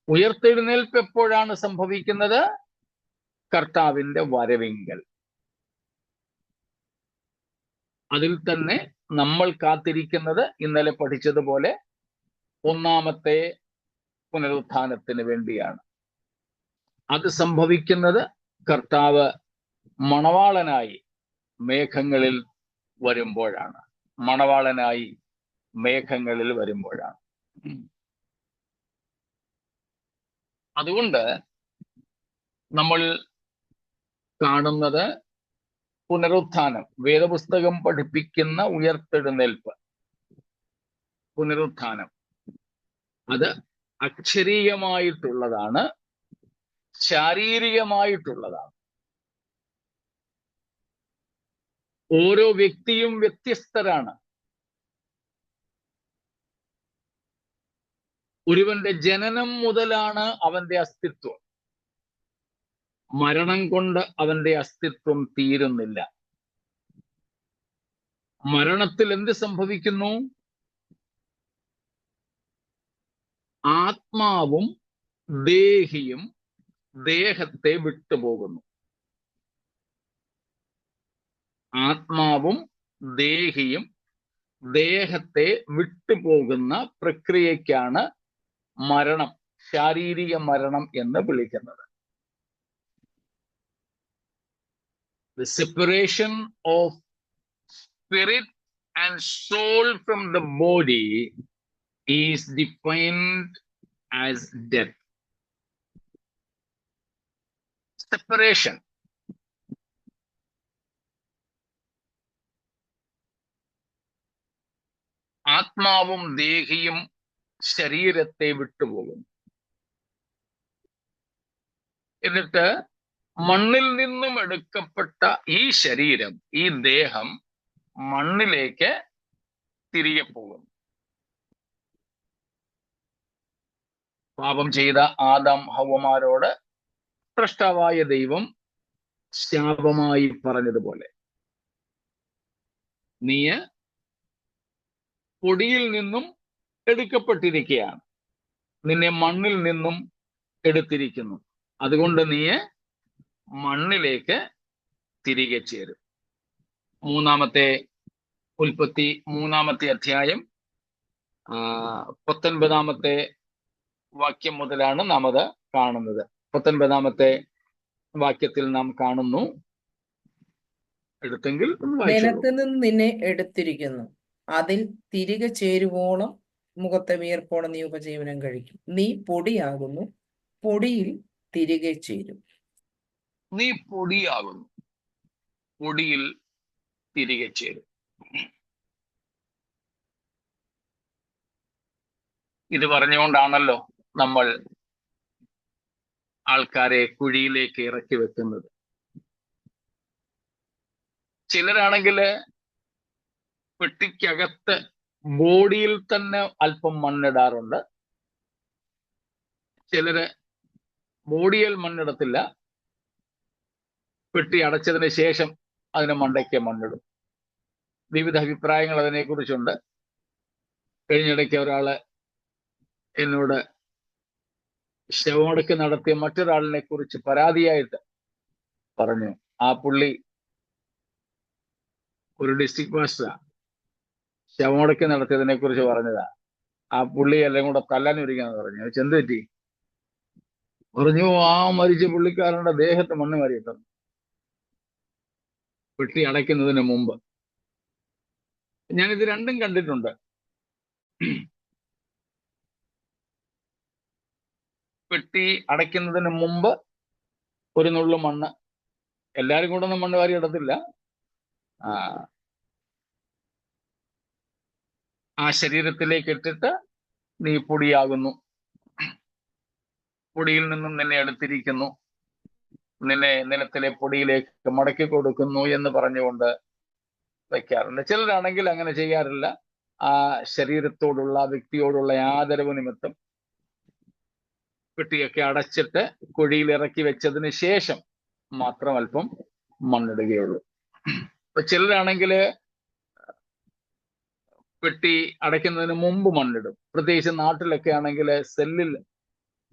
ഉയർത്തെഴുന്നേൽപ്പ് എപ്പോഴാണ് സംഭവിക്കുന്നത്? കർത്താവിന്റെ വരവിങ്കൽ. അതിൽ തന്നെ നമ്മൾ കാത്തിരിക്കുന്നത് ഇന്നലെ പഠിച്ചതുപോലെ ഒന്നാമത്തെ പുനരുത്ഥാനത്തിന് വേണ്ടിയാണ്. അത് സംഭവിക്കുന്നത് കർത്താവ് മണവാളനായി മേഘങ്ങളിൽ വരുമ്പോഴാണ്. മണവാളനായി മേഘങ്ങളിൽ വരുമ്പോഴാണ്. അതുകൊണ്ട് നമ്മൾ കാണുന്നത് പുനരുത്ഥാനം, വേദപുസ്തകം പഠിപ്പിക്കുന്ന ഉയർത്തെഴുന്നേൽപ്പ്, പുനരുത്ഥാനം, അത് അക്ഷരീയമായിട്ടുള്ളതാണ്, ശാരീരികമായിട്ടുള്ളതാണ്. ഓരോ വ്യക്തിയും വ്യത്യസ്തരാണ്. ഒരുവന്റെ ജനനം മുതലാണ് അവന്റെ അസ്തിത്വം. മരണം കൊണ്ട് അവന്റെ അസ്തിത്വം തീരുന്നില്ല. മരണത്തിൽ എന്ത് സംഭവിക്കുന്നു? ആത്മാവും ദേഹിയും ദേഹത്തെ വിട്ടുപോകുന്നു. ആത്മാവും ദേഹിയും ദേഹത്തെ വിട്ടുപോകുന്ന പ്രക്രിയയ്ക്കാണ് മരണം, ശാരീരിക മരണം എന്ന് വിളിക്കുന്നത്. The separation of spirit and soul from the body is defined as death. Separation. ആത്മാവും ദേഹിയും ശരീരത്തെ വിട്ടുപോകുന്നു. എന്നിട്ട് മണ്ണിൽ നിന്നും എടുക്കപ്പെട്ട ഈ ശരീരം, ഈ ദേഹം മണ്ണിലേക്ക് തിരികെ പോകുന്നു. പാപം ചെയ്ത ആദാം ഹവ്വമാരോട് സ്രഷ്ടാവായ ദൈവം ശാപമായി പറഞ്ഞതുപോലെ, നീ പൊടിയിൽ നിന്നും എടുക്കപ്പെട്ടിരിക്കുകയാണ്, നിന്നെ മണ്ണിൽ നിന്നും എടുത്തിരിക്കുന്നു, അതുകൊണ്ട് നീ മണ്ണിലേക്ക് തിരികെ ചേരും. ഉൽപ്പത്തി 3 അധ്യായം 19 വാക്യം മുതലാണ് നാം അത് കാണുന്നത്. 19 വാക്യത്തിൽ നാം കാണുന്നു. എടുത്തെങ്കിൽ ഒന്ന് വായിച്ചോളൂ. നിലത്ത് നിന്ന് നിന്നെ എടുത്തിരിക്കുന്നു, അതിൽ തിരികെ ചേരുവോളം മുഖത്തെ വിയർപ്പോടെ നീ ഉപജീവനം കഴിക്കും. നീ പൊടിയാകുന്നു, പൊടിയിൽ തിരികെ ചേരും. നീ പൊടിയാകുന്നു, പൊടിയിൽ തിരികെ ചേരും. ഇത് പറഞ്ഞുകൊണ്ടാണല്ലോ നമ്മൾ ആൾക്കാരെ കുഴിയിലേക്ക് ഇറക്കി വെക്കുന്നത്. ചിലരാണെങ്കിൽ പെട്ടിക്കകത്ത് ബോഡിയിൽ തന്നെ അല്പം മണ്ണിടാറുണ്ട്. ചിലര് ബോഡിയിൽ മണ്ണിടത്തില്ല, പെട്ടി അടച്ചതിന് ശേഷം അതിന് മണ്ടയ്ക്ക് മണ്ണിടും. വിവിധ അഭിപ്രായങ്ങൾ അതിനെക്കുറിച്ചുണ്ട്. കഴിഞ്ഞിടയ്ക്ക് ഒരാള് എന്നോട് ശവമടക്ക് നടത്തിയ മറ്റൊരാളിനെ കുറിച്ച് പരാതിയായിട്ട് പറഞ്ഞു. ആ പുള്ളി ഒരു ഡിസ്ട്രിക്ട് മാസ്റ്ററാ. ശവമടക്ക് നടത്തിയതിനെ കുറിച്ച് പറഞ്ഞതാ. ആ പുള്ളി എല്ലാം കൂടെ തല്ലാനൊരുക്കാന്ന് പറഞ്ഞു. ചെന്ത് പറ്റി? പറഞ്ഞു, ആ മരിച്ച പുള്ളിക്കാരന്റെ ദേഹത്ത് മണ്ണ് മാറിയിട്ടു പെട്ടി അടയ്ക്കുന്നതിന് മുമ്പ്. ഞാനിത് രണ്ടും കണ്ടിട്ടുണ്ട്. പെട്ടി അടയ്ക്കുന്നതിന് മുമ്പ് ഒരു നുള്ളു മണ്ണ്, എല്ലാരും കൂടെ ഒന്നും മണ്ണ് വാരി ഇടത്തില്ല, ആ ശരീരത്തിലേക്ക് ഇട്ടിട്ട് നീ പൊടിയാകുന്നു, പൊടിയിൽ നിന്നും നിന്നെ എടുത്തിരിക്കുന്നു, നിന്നെ നിലത്തിലെ പൊടിയിലേക്ക് മടക്കി കൊടുക്കുന്നു എന്ന് പറഞ്ഞുകൊണ്ട് വയ്ക്കാറുണ്ട്. ചിലരാണെങ്കിൽ അങ്ങനെ ചെയ്യാറില്ല. ആ ശരീരത്തോടുള്ള, വ്യക്തിയോടുള്ള ആദരവ് നിമിത്തം പെട്ടിയൊക്കെ അടച്ചിട്ട് കുഴിയിൽ ഇറക്കി വെച്ചതിന് ശേഷം മാത്രം അല്പം മണ്ണിടുകയുള്ളൂ. അപ്പൊ ചിലരാണെങ്കിൽ പെട്ടി അടയ്ക്കുന്നതിന് മുമ്പ് മണ്ണിടും. പ്രത്യേകിച്ച് നാട്ടിലൊക്കെ ആണെങ്കിൽ സെല്ലിൽ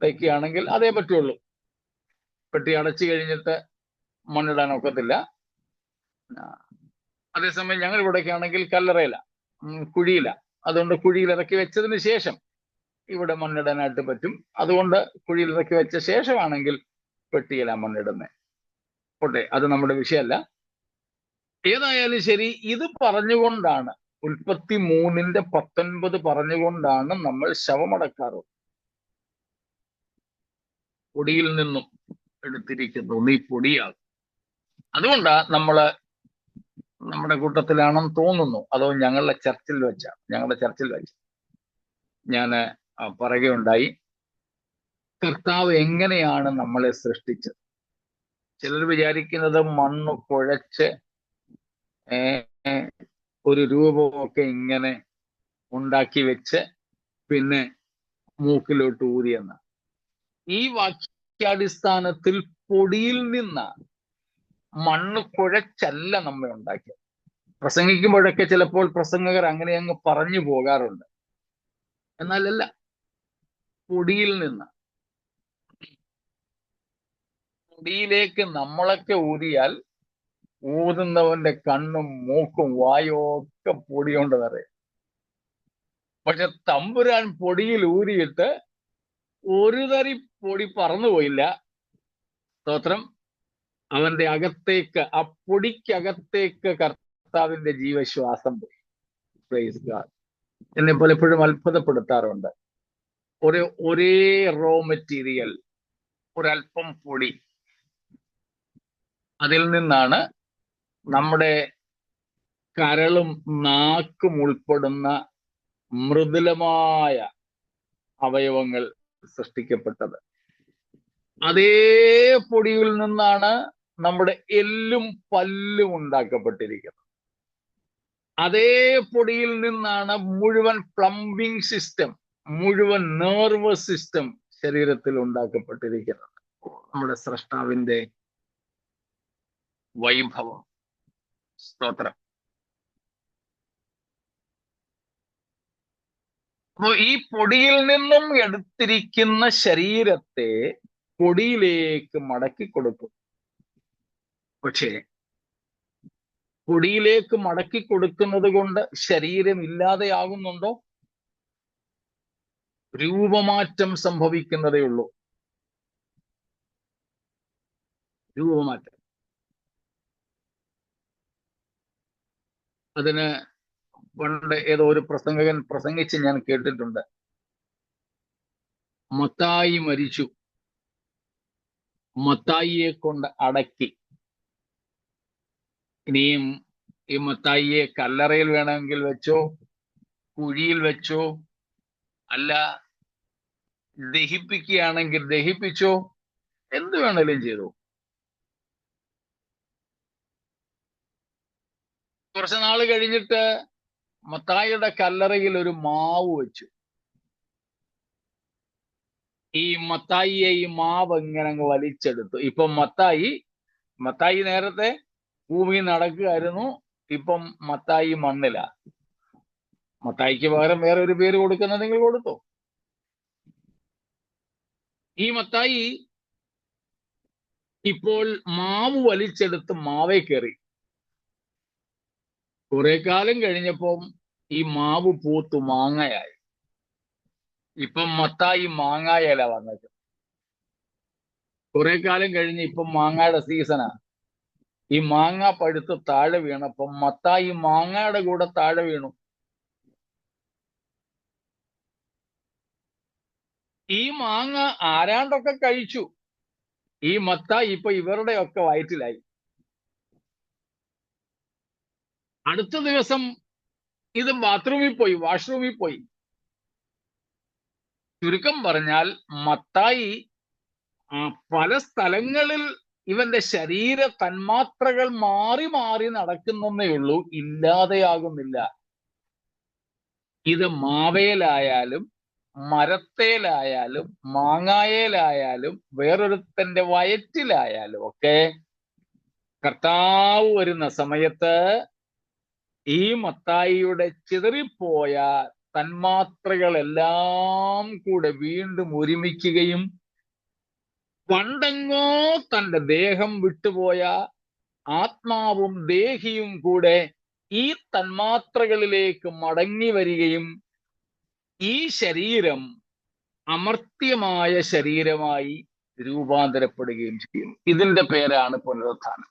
വയ്ക്കുകയാണെങ്കിൽ അതേ പറ്റുള്ളൂ. പെട്ടി അടച്ചു കഴിഞ്ഞിട്ട് മണ്ണിടാൻ ഒക്കത്തില്ല. അതേസമയം ഞങ്ങൾ ഇവിടെയൊക്കെ ആണെങ്കിൽ കല്ലറയില, കുഴിയില. അതുകൊണ്ട് കുഴിയിൽ ഇറക്കി വെച്ചതിന് ശേഷം ഇവിടെ മണ്ണിടാനായിട്ട് പറ്റും. അതുകൊണ്ട് കുഴിയിൽ ഇറക്കി വെച്ച ശേഷമാണെങ്കിൽ പെട്ടിയില മണ്ണിടുന്നത്. പോട്ടെ, അത് നമ്മുടെ വിഷയമല്ല. ഏതായാലും ശരി, ഇത് പറഞ്ഞുകൊണ്ടാണ്, ഉൽപ്പത്തി 3:19 പറഞ്ഞുകൊണ്ടാണ് നമ്മൾ ശവമടക്കാറ്. പൊടിയിൽ നിന്നും എടുത്തിരിക്കുന്നു, നീ പൊടിയാകും. അതുകൊണ്ടാ നമ്മുടെ കൂട്ടത്തിലാണെന്ന് തോന്നുന്നു, അതോ ഞങ്ങളുടെ ചർച്ചിൽ വെച്ച ഞാൻ പറയുകയുണ്ടായി, കർത്താവ് എങ്ങനെയാണ് നമ്മളെ സൃഷ്ടിച്ചത്. ചിലർ വിചാരിക്കുന്നത് മണ്ണ് കുഴച്ച് ഒരു രൂപമൊക്കെ ഇങ്ങനെ ഉണ്ടാക്കി വെച്ച് പിന്നെ മൂക്കിലോട്ട് ഊരിയെന്ന. ഈ വാക്യാടിസ്ഥാനത്തിൽ പൊടിയിൽ നിന്നാണ്, മണ്ണ് കുഴച്ചല്ല നമ്മെ ഉണ്ടാക്കിയത്. പ്രസംഗിക്കുമ്പോഴൊക്കെ ചിലപ്പോൾ പ്രസംഗകർ അങ്ങനെ അങ്ങ് പറഞ്ഞു പോകാറുണ്ട്. എന്നാലല്ല, പൊടിയിൽ നിന്ന്, പൊടിയിലേക്ക് നമ്മളൊക്കെ ഊതിയാൽ ഊതുന്നവന്റെ കണ്ണും മൂക്കും വായും ഒക്കെ പൊടി കൊണ്ട് നിറയും. പക്ഷെ തമ്പുരാൻ പൊടിയിൽ ഊതിയിട്ട് ഒരു തരി പൊടി പറന്നുപോയില്ല. സ്തോത്രം. അവന്റെ അകത്തേക്ക്, ആ പൊടിക്കകത്തേക്ക് കർത്താവിന്റെ ജീവശ്വാസം പോയി. Praise God. എന്നെ പലപ്പോഴും അത്ഭുതപ്പെടുത്താറുണ്ട്. ഒരേ റോ മെറ്റീരിയൽ, ഒരല്പം പൊടി, അതിൽ നിന്നാണ് നമ്മുടെ കരളും നാക്കും ഉൾപ്പെടുന്ന മൃദുലമായ അവയവങ്ങൾ സൃഷ്ടിക്കപ്പെട്ടത്. അതേ പൊടിയിൽ നിന്നാണ് നമ്മുടെ എല്ലും പല്ലും ഉണ്ടാക്കപ്പെട്ടിരിക്കുന്നത്. അതേ പൊടിയിൽ നിന്നാണ് മുഴുവൻ പ്ലംബിംഗ് സിസ്റ്റം, മുഴുവൻ നെർവസ് സിസ്റ്റം ശരീരത്തിൽ ഉണ്ടാക്കപ്പെട്ടിരിക്കുന്നത്. നമ്മുടെ സ്രഷ്ടാവിന്റെ വൈഭവം. സ്തോത്രം. അപ്പോ ഈ പൊടിയിൽ നിന്നും എടുത്തിരിക്കുന്ന ശരീരത്തെ പൊടിയിലേക്ക് മടക്കി കൊടുക്കും. പക്ഷേ പൊടിയിലേക്ക് മടക്കി കൊടുക്കുന്നത് കൊണ്ട് ശരീരം ഇല്ലാതെയാകുന്നുണ്ടോ? രൂപമാറ്റം സംഭവിക്കുന്നതേ ഉള്ളൂ. രൂപമാറ്റം. അതിന് പണ്ട് ഏതോ ഒരു പ്രസംഗകൻ പ്രസംഗിച്ച് ഞാൻ കേട്ടിട്ടുണ്ട്. മത്തായി മരിച്ചു, മത്തായിയെ കൊണ്ട് അടക്കി. ഇനിയും ഈ മത്തായിയെ കല്ലറയിൽ വേണമെങ്കിൽ വെച്ചോ, കുഴിയിൽ വെച്ചോ, അല്ല ദഹിപ്പിക്കുകയാണെങ്കിൽ ദഹിപ്പിച്ചോ, എന്ത് വേണേലും ചെയ്തു. കുറച്ചു നാൾ കഴിഞ്ഞിട്ട് മത്തായിയുടെ കല്ലറയിൽ ഒരു മാവ് വെച്ചു. ഈ മത്തായിയെ ഈ മാവ് ഇങ്ങനെ അങ്ങ് വലിച്ചെടുത്തു. ഇപ്പൊ മത്തായി നേരത്തെ ഭൂമി നടക്കുകയായിരുന്നു, ഇപ്പം മത്തായി മണ്ണില. മത്തായിക്ക് പകരം വേറെ ഒരു പേര് കൊടുക്കുന്നത് നിങ്ങൾ കൊടുത്തോ? ഈ മത്തായി ഇപ്പോൾ മാവ് വലിച്ചെടുത്ത് മാവേ കയറി. കുറെ കാലം കഴിഞ്ഞപ്പം ഈ മാവ് പൂത്തു മാങ്ങയായി. ഇപ്പം മത്തായി മാങ്ങായില വന്നത്. കുറെ കാലം കഴിഞ്ഞ് ഇപ്പം മാങ്ങയുടെ സീസണാ. ഈ മാങ്ങ പഴുത്ത് താഴെ വീണപ്പം മത്തായി മാങ്ങയുടെ കൂടെ താഴെ വീണു. ഈ മാങ്ങ ആരാണ്ടൊക്കെ കഴിച്ചു. ഈ മത്തായി ഇപ്പൊ ഇവരുടെയൊക്കെ വയറ്റിലായി. അടുത്ത ദിവസം ഇത് ബാത്റൂമിൽ പോയി, വാഷ്റൂമിൽ പോയി. ചുരുക്കം പറഞ്ഞാൽ മത്തായി പല സ്ഥലങ്ങളിൽ ഇവന്റെ ശരീര തന്മാത്രകൾ മാറി മാറി നടക്കുന്നേ ഉള്ളൂ, ഇല്ലാതെയാകുന്നില്ല. ഇത് മാവേലായാലും മരത്തേലായാലും മാങ്ങായേലായാലും വേറൊരുത്തന്റെ വയറ്റിലായാലും ഒക്കെ കർത്താവ് വരുന്ന സമയത്ത് ഈ മത്തായിയുടെ ചിതറിപ്പോയ തന്മാത്രകളെല്ലാം കൂടെ വീണ്ടും ഒരുമിക്കുകയും പണ്ടെങ്ങോ തന്റെ ദേഹം വിട്ടുപോയ ആത്മാവും ദേഹിയും കൂടെ ഈ തന്മാത്രകളിലേക്ക് മടങ്ങി വരികയും ഈ ശരീരം അമർത്യമായ ശരീരമായി രൂപാന്തരപ്പെടുകയും ചെയ്യും. ഇതിന്റെ പേരാണ് പുനരുത്ഥാനം.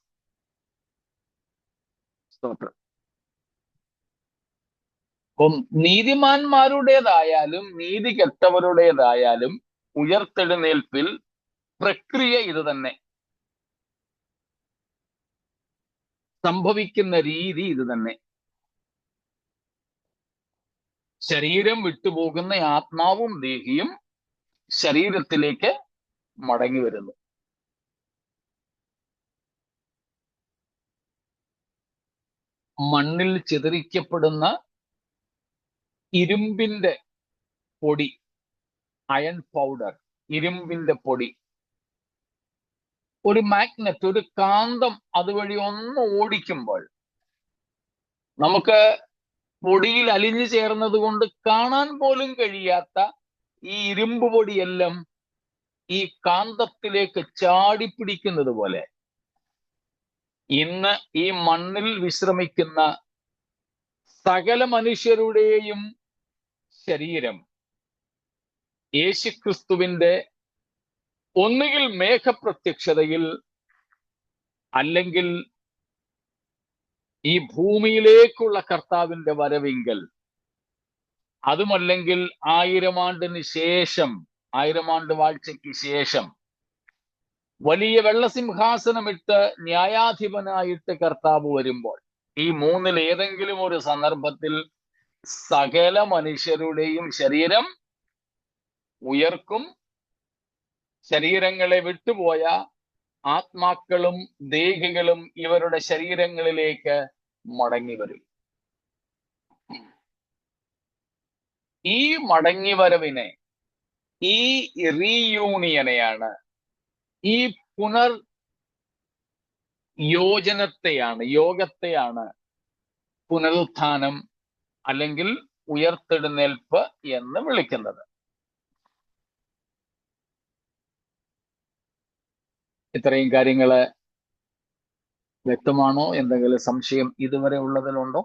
സ്തോത്രം. അപ്പം നീതിമാന്മാരുടേതായാലും നീതി കെട്ടവരുടേതായാലും ഉയർത്തെഴുന്നേൽപ്പിൽ പ്രക്രിയ ഇത് തന്നെ, സംഭവിക്കുന്ന രീതി ഇത് തന്നെ. ശരീരം വിട്ടുപോകുന്ന ആത്മാവും ദേഹിയും ശരീരത്തിലേക്ക് മടങ്ങി വരുന്നു. മണ്ണിൽ ചിതറിക്കപ്പെടുന്ന ഇരുമ്പിന്റെ പൊടി, അയൺ പൗഡർ, ഇരുമ്പിന്റെ പൊടി, ഒരു മാഗ്നറ്റ്, ഒരു കാന്തം അതുവഴി ഒന്ന് ഓടിക്കുമ്പോൾ നമുക്ക് പൊടിയിൽ അലിഞ്ഞു ചേർന്നത് കൊണ്ട് കാണാൻ പോലും കഴിയാത്ത ഈ ഇരുമ്പ് പൊടിയെല്ലാം ഈ കാന്തത്തിലേക്ക് ചാടിപ്പിടിക്കുന്നത് പോലെ ഇന്ന് ഈ മണ്ണിൽ വിശ്രമിക്കുന്ന സകല മനുഷ്യരുടെയും ശരീരം യേശുക്രിസ്തുവിന്റെ ഒന്നുകിൽ മേഘപ്രത്യക്ഷതയിൽ അല്ലെങ്കിൽ ഈ ഭൂമിയിലേക്കുള്ള കർത്താവിന്റെ വരവിങ്കൽ, അതുമല്ലെങ്കിൽ 1000 ആണ്ടിന് ശേഷം, 1000 ആണ്ട് വാഴ്ചയ്ക്ക് ശേഷം വലിയ വെള്ളസിംഹാസനമിട്ട് ന്യായാധിപനായിട്ട് കർത്താവ് വരുമ്പോൾ, ഈ മൂന്നിൽ ഏതെങ്കിലും ഒരു സന്ദർഭത്തിൽ സകല മനുഷ്യരുടെയും ശരീരം ഉയർക്കും. ശരീരങ്ങളെ വിട്ടുപോയ ആത്മാക്കളും ദേഹികളും ഇവരുടെ ശരീരങ്ങളിലേക്ക് മടങ്ങി വരും. ഈ മടങ്ങിവരവിനെ, ഈ റീയൂണിയനെയാണ്, ഈ യോഗത്തെയാണ് പുനരുത്ഥാനം അല്ലെങ്കിൽ ഉയർത്തെഴുന്നേൽപ്പ് എന്ന് വിളിക്കുന്നത്. ഇത്രയും കാര്യങ്ങള് വ്യക്തമാണോ? എന്തെങ്കിലും സംശയം ഇതുവരെ ഉള്ളതിലുണ്ടോ?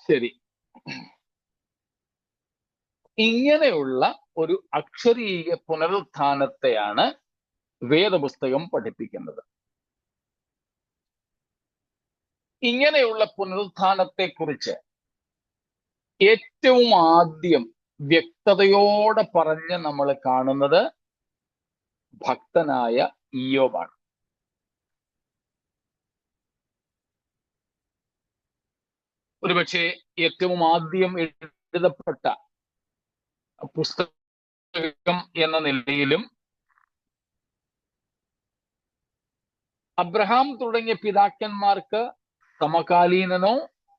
ശരി. ഇങ്ങനെയുള്ള ഒരു അക്ഷരീയ പുനരുത്ഥാനത്തെയാണ് വേദപുസ്തകം പഠിപ്പിക്കുന്നത്. ഇങ്ങനെയുള്ള പുനരുത്ഥാനത്തെക്കുറിച്ച് ഏറ്റവും ആദ്യം വ്യക്തതയോടെ പറഞ്ഞ് നമ്മൾ കാണുന്നത് ഭക്തനായ ഇയ്യോബാണ്. ഒരുപക്ഷെ ഏറ്റവും ആദ്യം എഴുതപ്പെട്ട പുസ്തകം എന്ന നിലയിലും അബ്രഹാം തുടങ്ങിയ പിതാക്കന്മാർക്ക് സമകാലീനനോ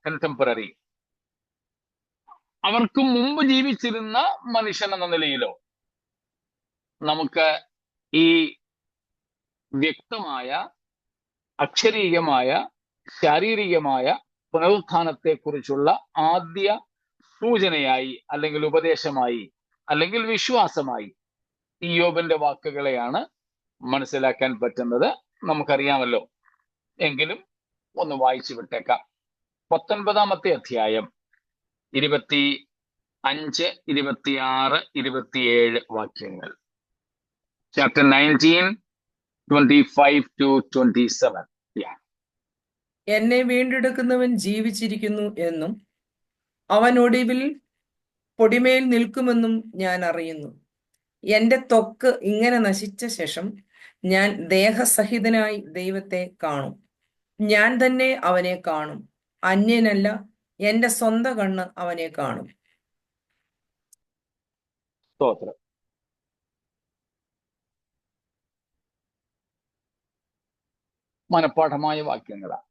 കൺടെമ്പററി, അവർക്ക് മുമ്പ് ജീവിച്ചിരുന്ന മനുഷ്യൻ എന്ന നിലയിലോ നമുക്ക് ഈ വ്യക്തമായ അക്ഷരീയമായ ശാരീരികമായ പുനരുത്ഥാനത്തെക്കുറിച്ചുള്ള ആദ്യ സൂചനയായി അല്ലെങ്കിൽ ഉപദേശമായി അല്ലെങ്കിൽ വിശ്വാസമായി ഇയ്യോബിന്റെ വാക്കുകളെയാണ് മനസ്സിലാക്കാൻ പറ്റുന്നത്. നമുക്കറിയാമല്ലോ, എങ്കിലും ഒന്ന് വായിച്ചു വിട്ടേക്കാം. 19-ാമത്തെ അധ്യായം 25, 26, 27 വാക്യങ്ങൾ. Chapter 19, 25 to 27. എന്നെ വീണ്ടെടുക്കുന്നവൻ ജീവിച്ചിരിക്കുന്നു എന്നും അവൻ ഒടുവിൽ പൊടിമേൽ നിൽക്കുമെന്നും ഞാൻ അറിയുന്നു. എന്റെ ത്വക്ക് ഇങ്ങനെ നശിച്ച ശേഷം ഞാൻ ദേഹസഹിതനായി ദൈവത്തെ കാണും. ഞാൻ തന്നെ അവനെ കാണും, അന്യനല്ല, എന്റെ സ്വന്തം കണ്ണ് അവനെ കാണും. സ്തോത്രം. മനഃപ്പാഠമായ വാക്യങ്ങളാണ്.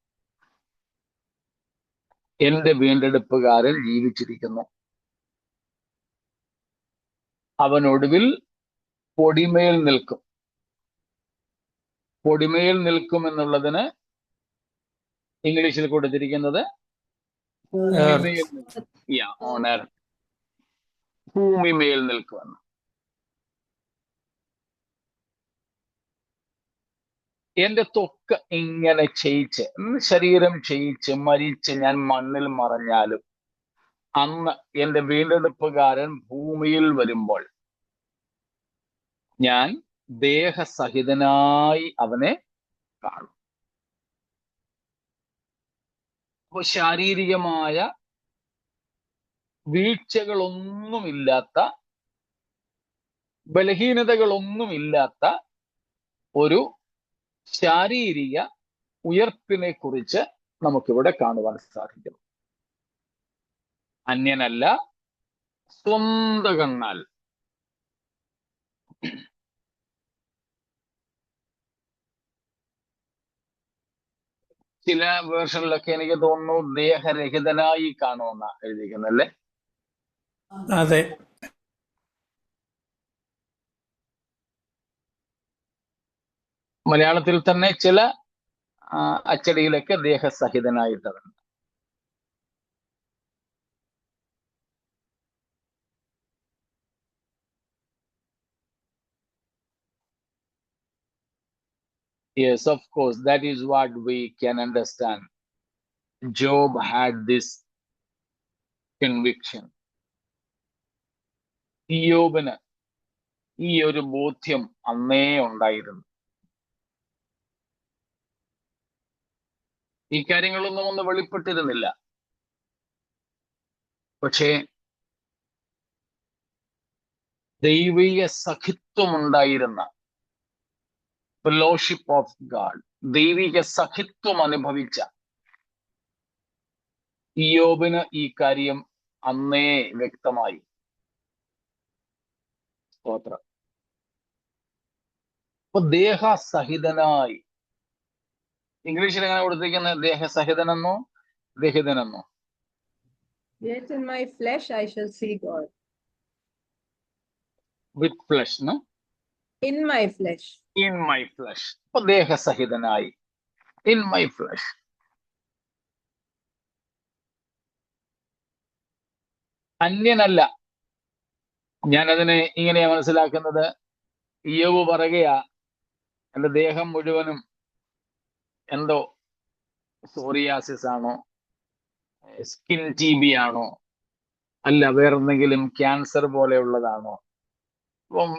എന്റെ വീണ്ടെടുപ്പുകാരൻ ജീവിച്ചിരിക്കുന്നു, അവൻ ഒടുവിൽ പൊടിമേൽ നിൽക്കും. പൊടിമേൽ നിൽക്കും എന്നുള്ളതിന് ഇംഗ്ലീഷിൽ കൊടുത്തിരിക്കുന്നത് ഭൂമിമേൽ നിൽക്കും. ഓണർ, ഭൂമിമേൽ നിൽക്കുമെന്ന്. എന്റെ ത്വക്ക് ഇങ്ങനെ ക്ഷയിച്ച്, ശരീരം ക്ഷയിച്ച് മരിച്ച് ഞാൻ മണ്ണിൽ മറഞ്ഞാലും അന്ന് എന്റെ വീണ്ടെടുപ്പുകാരൻ ഭൂമിയിൽ വരുമ്പോൾ ഞാൻ ദേഹസഹിതനായി അവനെ കാണും. അപ്പൊ ശാരീരികമായ വീഴ്ചകളൊന്നുമില്ലാത്ത, ബലഹീനതകളൊന്നുമില്ലാത്ത ഒരു ശാരീരിക ഉയർപ്പിനെ കുറിച്ച് നമുക്കിവിടെ കാണുവാൻ സാധിക്കും. അന്യനല്ല, സ്വന്തം കണ്ണാൽ. ചില വേർഷനിലൊക്കെ എനിക്ക് തോന്നുന്നു ദേഹരഹിതനായി കാണുമെന്ന എഴുതിയിരിക്കുന്നല്ലേ? അതെ. മലയാളത്തിൽ തന്നെ ചില അച്ചടിയിലൊക്കെ ദേഹസഹിതനായിട്ടതാണ്. Yes, of course, that is what we can understand. Job had this conviction. ഇയ്യോബിന് ഈ ഒരു ബോധ്യം അന്നേ ഉണ്ടായിരുന്നു. ഈ കാര്യങ്ങളൊന്നും ഒന്ന് വെളിപ്പെട്ടിരുന്നില്ല. പക്ഷേ ദൈവിക സഖിത്വമുണ്ടായിരുന്ന, ഫെലോഷിപ്പ് ഓഫ് ഗാഡ്, ദൈവിക സഖിത്വം അനുഭവിച്ച ഇയ്യോബിന് ഈ കാര്യം അന്നേ വ്യക്തമായി. സ്തോത്രം. അപ്പൊ ദേഹസഹിതനായി, ഇംഗ്ലീഷിൽ എങ്ങനെ കൊടുത്തിരിക്കുന്നത്? ദേഹസഹിതനെന്നോ രഹിതനെന്നോ? Yet in my flesh I shall see God. With flesh, In my flesh. In my flesh. അപ്പൊ ദേഹസഹിതനായി. in my flesh. അന്യനല്ല. ഞാനതിനെ ഇങ്ങനെയാ മനസ്സിലാക്കുന്നത്. ഇയ്യോബ് പറയുകയാ, എന്റെ ദേഹം മുഴുവനും എന്തോ സോറിയാസിസ് ആണോ, സ്കിൻ TB ആണോ, അല്ല വേറെന്തെങ്കിലും ക്യാൻസർ പോലെയുള്ളതാണോ. അപ്പം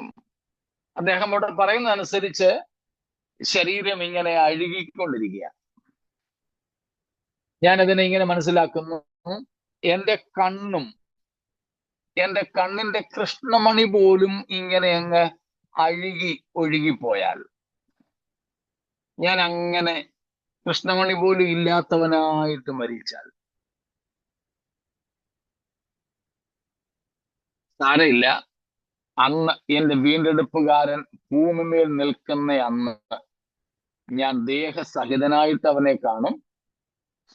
അദ്ദേഹം ഇവിടെ പറയുന്നതനുസരിച്ച് ശരീരം ഇങ്ങനെ അഴുകിക്കൊണ്ടിരിക്കുക. ഞാനതിനെ ഇങ്ങനെ മനസ്സിലാക്കുന്നു, എന്റെ കണ്ണിന്റെ കൃഷ്ണമണി പോലും ഇങ്ങനെ അങ്ങ് ഒഴുകിപ്പോയാൽ, ഞാൻ അങ്ങനെ കൃഷ്ണമണി പോലും ഇല്ലാത്തവനായിട്ട് മരിച്ചാൽ സാരമില്ല. അന്ന് എന്റെ വീണ്ടെടുപ്പുകാരൻ ഭൂമിമേൽ നിൽക്കുന്ന അന്ന് ഞാൻ ദേഹസഹിതനായിട്ട് അവനെ കാണും.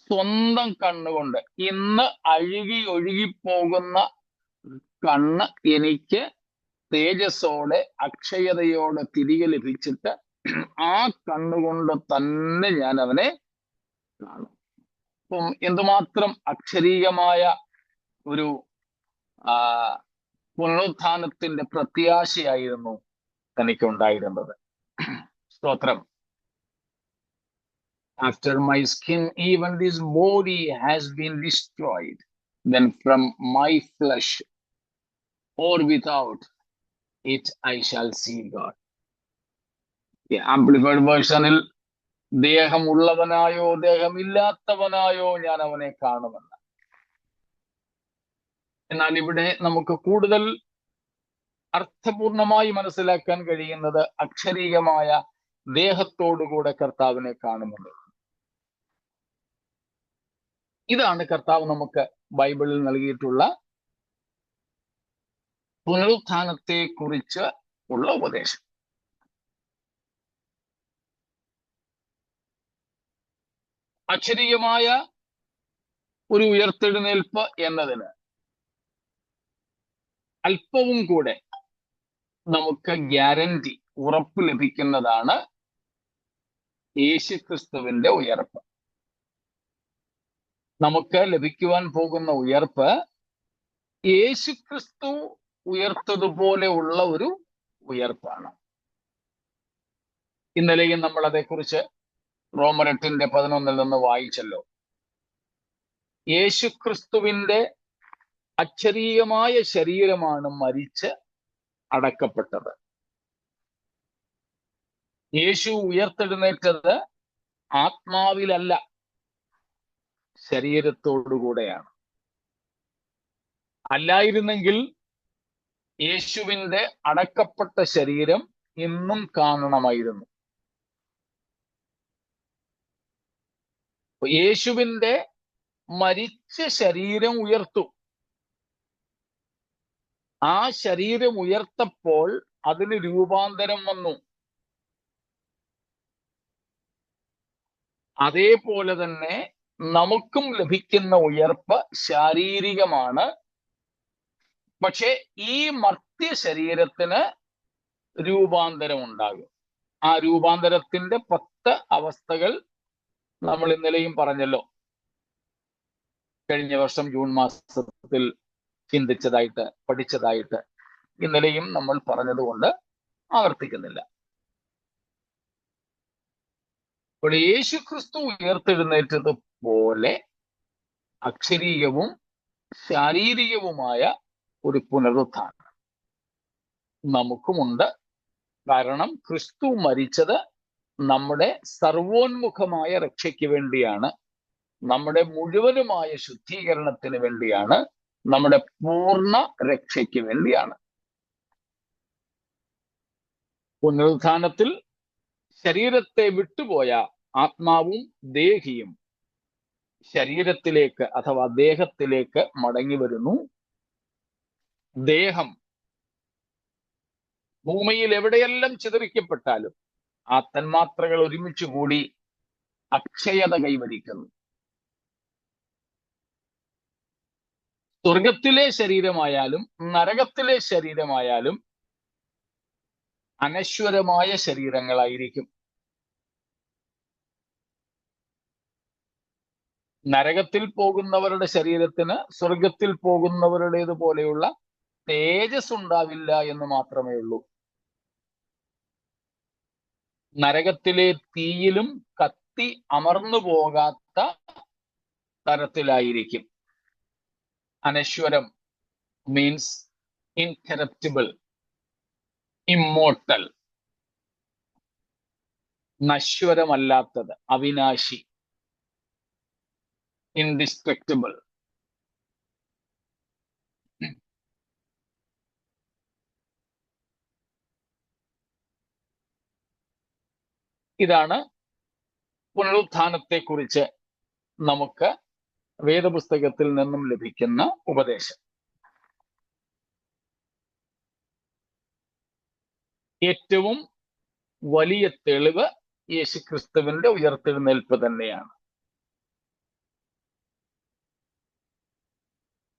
സ്വന്തം കണ്ണുകൊണ്ട് ഇന്ന് ഒഴുകിപ്പോകുന്ന കണ്ണ് എനിക്ക് തേജസ്സോടെ അക്ഷയതയോടെ തിരികെ ലഭിച്ചിട്ട് ആ കണ്ണുകൊണ്ട് തന്നെ ഞാൻ അവനെ കാണും. അപ്പം എന്തുമാത്രം അക്ഷരീയമായ ഒരു പുനരുത്ഥാനത്തിന്റെ പ്രത്യാശയായിരുന്നു തനിക്കുണ്ടായിരുന്നത്. സ്തോത്രം. After my skin, even this body has been destroyed. Then from my flesh or without it, I shall see God. Amplified versionil, ദേഹം ഉള്ളവനായോ ദേഹമില്ലാത്തവനായോ ഞാൻ അവനെ കാണുമെന്ന്. എന്നാൽ ഇവിടെ നമുക്ക് കൂടുതൽ അർത്ഥപൂർണമായി മനസ്സിലാക്കാൻ കഴിയുന്നത് അക്ഷരീയമായ ദേഹത്തോടുകൂടെ കർത്താവിനെ കാണുന്നത്. ഇതാണ് കർത്താവ് നമുക്ക് ബൈബിളിൽ നൽകിയിട്ടുള്ള പുനരുത്ഥാനത്തെ കുറിച്ച് ഉള്ള ഉപദേശം. അക്ഷരീയമായ ഒരു ഉയർത്തെഴുന്നേൽപ്പ് എന്നതിന് അല്പവും കൂടെ നമുക്ക് ഗ്യാരണ്ടി, ഉറപ്പ് ലഭിക്കുന്നതാണ് യേശുക്രിസ്തുവിന്റെ ഉയർപ്പ്. നമുക്ക് ലഭിക്കുവാൻ പോകുന്ന ഉയർപ്പ് യേശുക്രിസ്തു ഉയർത്തതുപോലെ ഉള്ള ഒരു ഉയർപ്പാണ്. ഇന്നലെയും നമ്മൾ അതേക്കുറിച്ച് റോമർ 8:11 നിന്ന് വായിച്ചല്ലോ. യേശുക്രിസ്തുവിന്റെ അക്ഷരീയമായ ശരീരമാണ് മരിച്ച് അടക്കപ്പെട്ടത്. യേശു ഉയർത്തെഴുന്നേറ്റത് ആത്മാവിലല്ല, ശരീരത്തോടുകൂടെയാണ്. അല്ലായിരുന്നെങ്കിൽ യേശുവിന്റെ അടക്കപ്പെട്ട ശരീരം ഇന്നും കാണണമായിരുന്നു. യേശുവിന്റെ മരിച്ച ശരീരം ഉയർത്തു. ആ ശരീരം ഉയർത്തപ്പോൾ അതിന് രൂപാന്തരം വന്നു. അതേപോലെ തന്നെ നമുക്കും ലഭിക്കുന്ന ഉയർപ്പ് ശാരീരികമാണ്. പക്ഷെ ഈ മർത്യ ശരീരത്തിന് രൂപാന്തരം ഉണ്ടാകും. ആ രൂപാന്തരത്തിന്റെ 10 അവസ്ഥകൾ നമ്മൾ ഇന്നലെയും പറഞ്ഞല്ലോ. കഴിഞ്ഞ വർഷം ജൂൺ മാസത്തിൽ ചിന്തിച്ചതായിട്ട്, പഠിച്ചതായിട്ട് ഇന്നലെയും നമ്മൾ പറഞ്ഞതുകൊണ്ട് ആവർത്തിക്കുന്നില്ല. അപ്പോൾ യേശുക്രിസ്തു ഉയർത്തെഴുന്നേറ്റതുപോലെ അക്ഷരീയവും ശാരീരികവുമായ ഒരു പുനരുത്ഥാനം നമുക്കുമുണ്ട്. കാരണം ക്രിസ്തു മരിച്ചത് നമ്മുടെ സർവോന്മുഖമായ രക്ഷയ്ക്ക് വേണ്ടിയാണ്, നമ്മുടെ മുഴുവനുമായ ശുദ്ധീകരണത്തിന് വേണ്ടിയാണ്, നമ്മുടെ പൂർണ്ണ രക്ഷയ്ക്ക് വേണ്ടിയാണ്. പുനരുത്ഥാനത്തിൽ ശരീരത്തെ വിട്ടുപോയ ആത്മാവും ദേഹിയും ശരീരത്തിലേക്ക് അഥവാ ദേഹത്തിലേക്ക് മടങ്ങി വരുന്നു. ദേഹം ഭൂമിയിൽ എവിടെയെല്ലാം ചിതറിക്കപ്പെട്ടാലും ആ തന്മാത്രകൾ ഒരുമിച്ച് കൂടി അക്ഷയത കൈവരിക്കുന്നു. സ്വർഗത്തിലെ ശരീരമായാലും നരകത്തിലെ ശരീരമായാലും അനശ്വരമായ ശരീരങ്ങളായിരിക്കും. നരകത്തിൽ പോകുന്നവരുടെ ശരീരത്തിന് സ്വർഗത്തിൽ പോകുന്നവരുടേതുപോലെയുള്ള തേജസ് ഉണ്ടാവില്ല എന്ന് മാത്രമേ ഉള്ളൂ. നരകത്തിലെ തീയിലും കത്തി അമർന്നു പോകാത്ത തരത്തിലായിരിക്കും. അനശ്വരം മീൻസ് ഇൻകറപ്റ്റിബിൾ, ഇമ്മോർട്ടൽ, നശ്വരമല്ലാത്തത്, അവിനാശി, ഇൻഡിസ്ട്രക്റ്റബിൾ. ഇതാണ് പുനരുത്ഥാനത്തെക്കുറിച്ച് നമുക്ക് വേദപുസ്തകത്തിൽ നിന്നും ലഭിക്കുന്ന ഉപദേശം. ഏറ്റവും വലിയ തെളിവ് യേശുക്രിസ്തുവിന്റെ ഉയർത്തെഴുന്നേൽപ്പ് തന്നെയാണ്.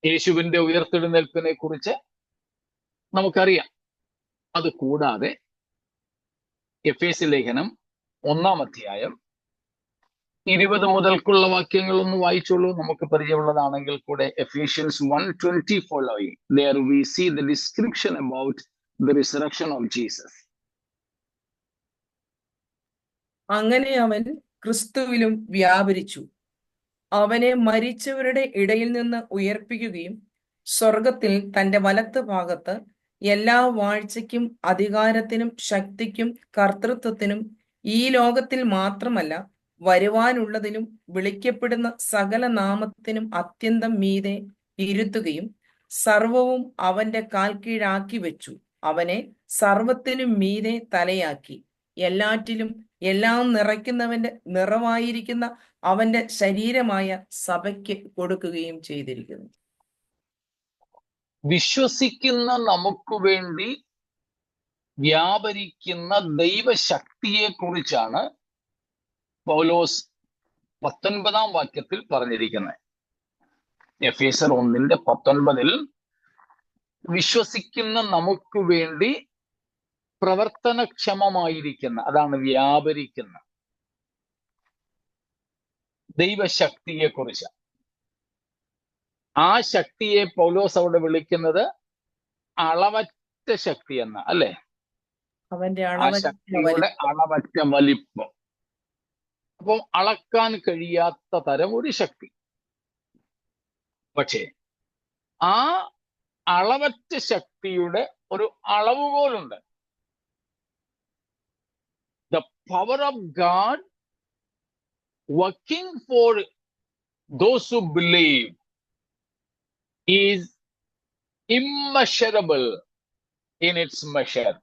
യേശുവിന്റെ ഉയർത്തെഴുന്നേൽപ്പിനെ കുറിച്ച് നമുക്കറിയാം. അത് കൂടാതെ എഫേസ്യ ലേഖനം 1-ാം അധ്യായം 20 മുതൽക്കുള്ള വാക്യങ്ങളൊന്ന് വായിച്ചോളൂ. നമുക്ക് പരിചയമുള്ളതാണെങ്കിൽ കൂടെ. Ephesians 1:20 following. There we see the description about the resurrection of Jesus. അങ്ങനെ അവൻ ക്രിസ്തുവിലും വ്യാപരിച്ചു, അവനെ മരിച്ചവരുടെ ഇടയിൽ നിന്ന് ഉയർപ്പിക്കുകയും സ്വർഗത്തിൽ തന്റെ വലത്ത് ഭാഗത്ത് എല്ലാ വാഴ്ചയ്ക്കും അധികാരത്തിനും ശക്തിക്കും കർത്തൃത്വത്തിനും ഈ ലോകത്തിൽ മാത്രമല്ല വരുവാനുള്ളതിലും വിളിക്കപ്പെടുന്ന സകല നാമത്തിനും അത്യന്തം മീതെ ഇരുത്തുകയും സർവവും അവന്റെ കാൽ കീഴാക്കി വെച്ചു. അവനെ സർവത്തിനും മീതെ തലയാക്കി എല്ലാറ്റിലും എല്ലാം നിറയ്ക്കുന്നവന്റെ നിറവായിരിക്കുന്ന അവന്റെ ശരീരമായ സഭയ്ക്ക് കൊടുക്കുകയും ചെയ്തിരിക്കുന്നു. വിശ്വസിക്കുന്ന നമുക്ക് വേണ്ടി വ്യാപരിക്കുന്ന ദൈവശക്തിയെ കുറിച്ചാണ് പൗലോസ് 19-ാം വാക്യത്തിൽ പറഞ്ഞിരിക്കുന്നത്. എഫേസ്യർ 1:19 വിശ്വസിക്കുന്ന നമുക്ക് വേണ്ടി പ്രവർത്തനക്ഷമമായിരിക്കുന്ന, അതാണ് വ്യാപരിക്കുന്ന ദൈവശക്തിയെ കുറിച്ച്. ആ ശക്തിയെ പൗലോസ് അവിടെ വിളിക്കുന്നത് അളവറ്റ ശക്തി എന്ന, അല്ലെ? അവന്റെ ആ ശക്തിയുടെ അളവറ്റ വലിപ്പം. അപ്പം അളക്കാൻ കഴിയാത്ത തരം ഒരു ശക്തി. പക്ഷേ ആ അളവറ്റ ശക്തിയുടെ ഒരു അളവുകോലുണ്ട്. The power of God working for those who believe is immeasurable in its measure.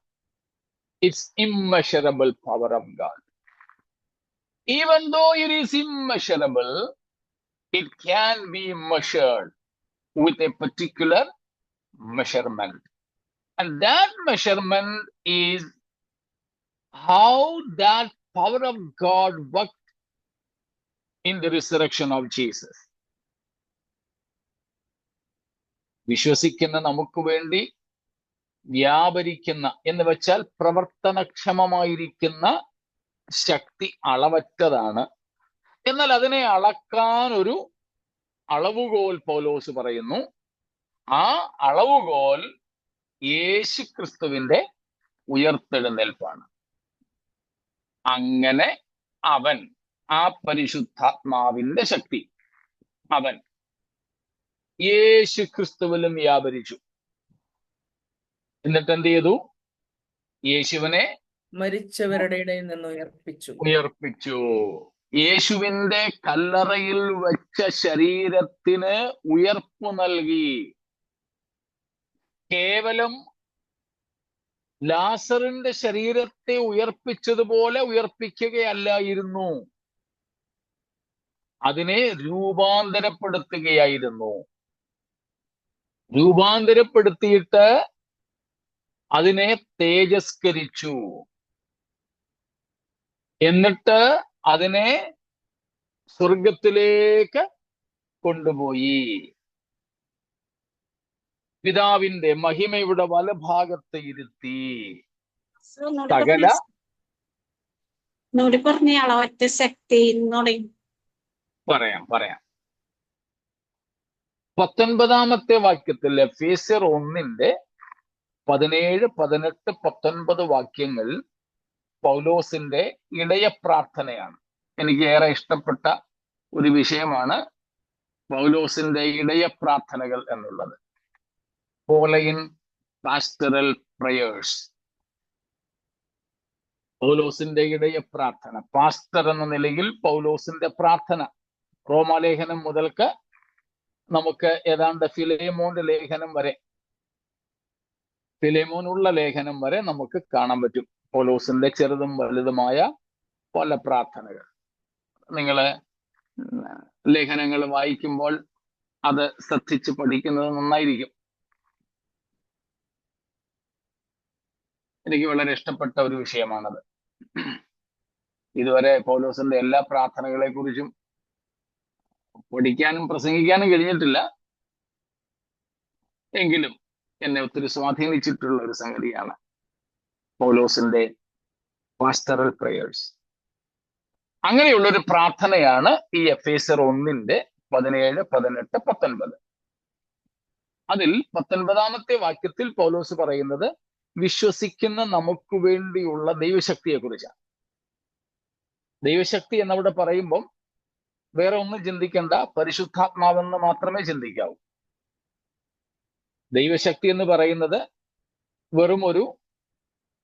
It's immeasurable power of God. Even though it is immeasurable, it can be measured with a particular measurement. And that measurement is how that power of God worked in the resurrection of Jesus. വിശ്വസിക്കുന്ന നമുക്ക് വേണ്ടി വ്യാപരിക്കുന്ന എന്ന് വെച്ചാൽ പ്രവർത്തനക്ഷമമായിരിക്കുന്ന ശക്തി അളവറ്റതാണ്. എന്നാൽ അതിനെ അളക്കാൻ ഒരു അളവുകോൽ പൗലോസ് പറയുന്നു. ആ അളവുകോൽ യേശുക്രിസ്തുവിന്റെ ഉയർത്തെഴുന്നേൽപ്പാണ്. അങ്ങനെ അവൻ, ആ പരിശുദ്ധാത്മാവിന്റെ ശക്തി, അവൻ യേശുക്രിസ്തുവിലും വ്യാപരിച്ചു. എന്നിട്ട് എന്ത് ചെയ്തു? യേശുവിനെ മരിച്ചവരുടെ ഇടയിൽ നിന്ന് ഉയർപ്പിച്ചു. യേശുവിന്റെ കല്ലറയിൽ വെച്ച ശരീരത്തിന് ഉയർപ്പ് നൽകി. കേവലം ലാസറിന്റെ ശരീരത്തെ ഉയർപ്പിച്ചതുപോലെ ഉയർപ്പിക്കുകയല്ലായിരുന്നു, അതിനെ രൂപാന്തരപ്പെടുത്തുകയായിരുന്നു. രൂപാന്തരപ്പെടുത്തിയിട്ട് അതിനെ തേജസ്കരിച്ചു. എന്നിട്ട് അതിനെ സ്വർഗത്തിലേക്ക് കൊണ്ടുപോയി. പിതാവിന്റെ മഹിമയുടെ വലഭാഗത്ത് ഇരുത്തി. സകല പറയാം. 19 വാക്യത്തിൽ എഫേസ്യർ 1 17, 18, 19 വാക്യങ്ങൾ പൗലോസിന്റെ ഇടയ പ്രാർത്ഥനയാണ്. എനിക്ക് ഏറെ ഇഷ്ടപ്പെട്ട ഒരു വിഷയമാണ് പൗലോസിന്റെ ഇടയ പ്രാർത്ഥനകൾ എന്നുള്ളത്. പോളയിൻ പാസ്റ്ററൽ പ്രയേഴ്സ്. പൗലോസിന്റെ ഇടയ പ്രാർത്ഥന, പാസ്റ്റർ എന്ന നിലയിൽ പൗലോസിന്റെ പ്രാർത്ഥന. റോമാലേഖനം മുതൽക്ക് നമുക്ക് ഏതാണ്ട് ഫിലേമോന്റെ ലേഖനം വരെ, ഫിലേമോനുള്ള ലേഖനം വരെ നമുക്ക് കാണാൻ പറ്റും പൗലോസിന്റെ ചെറുതും വലുതുമായ പല പ്രാർത്ഥനകൾ. നിങ്ങള് ലേഖനങ്ങൾ വായിക്കുമ്പോൾ അത് ശ്രദ്ധിച്ച് പഠിക്കുന്നത് നന്നായിരിക്കും. എനിക്ക് വളരെ ഇഷ്ടപ്പെട്ട ഒരു വിഷയമാണത്. ഇതുവരെ പൗലോസിന്റെ എല്ലാ പ്രാർത്ഥനകളെ കുറിച്ചും പഠിക്കാനും പ്രസംഗിക്കാനും കഴിഞ്ഞിട്ടില്ല, എങ്കിലും എന്നെ ഒത്തിരി സ്വാധീനിച്ചിട്ടുള്ള ഒരു സംഗതിയാണ് പൗലോസിന്റെ പാസ്റ്ററൽ പ്രയേഴ്സ്. അങ്ങനെയുള്ളൊരു പ്രാർത്ഥനയാണ് ഈ എഫേസ്യർ 1 17, 18, 19. അതിൽ 19 വാക്യത്തിൽ പൗലോസ് പറയുന്നത് വിശ്വസിക്കുന്ന നമുക്ക് വേണ്ടിയുള്ള ദൈവശക്തിയെ കുറിച്ചാണ്. ദൈവശക്തി എന്നവിടെ പറയുമ്പം വേറെ ഒന്നും ചിന്തിക്കേണ്ട, പരിശുദ്ധാത്മാവെന്ന് മാത്രമേ ചിന്തിക്കാവൂ. ദൈവശക്തി എന്ന് പറയുന്നത് വെറും ഒരു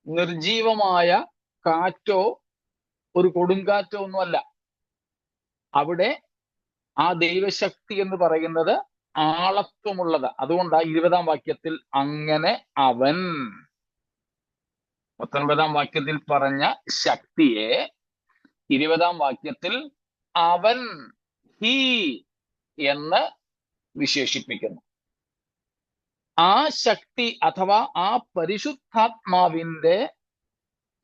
നിർജീവമായ കാറ്റോ ഒരു കൊടുങ്കാറ്റോ ഒന്നുമല്ല. അവിടെ ആ ദൈവശക്തി എന്ന് പറയുന്നത് ആളത്വമുള്ളത്. അതുകൊണ്ടാ 20 വാക്യത്തിൽ അങ്ങനെ അവൻ, 19 വാക്യത്തിൽ പറഞ്ഞ ശക്തിയെ 20 വാക്യത്തിൽ അവൻ, ഹീ എന്ന് വിശേഷിപ്പിക്കുന്നു. ആ ശക്തി അഥവാ ആ പരിശുദ്ധാത്മാവിന്റെ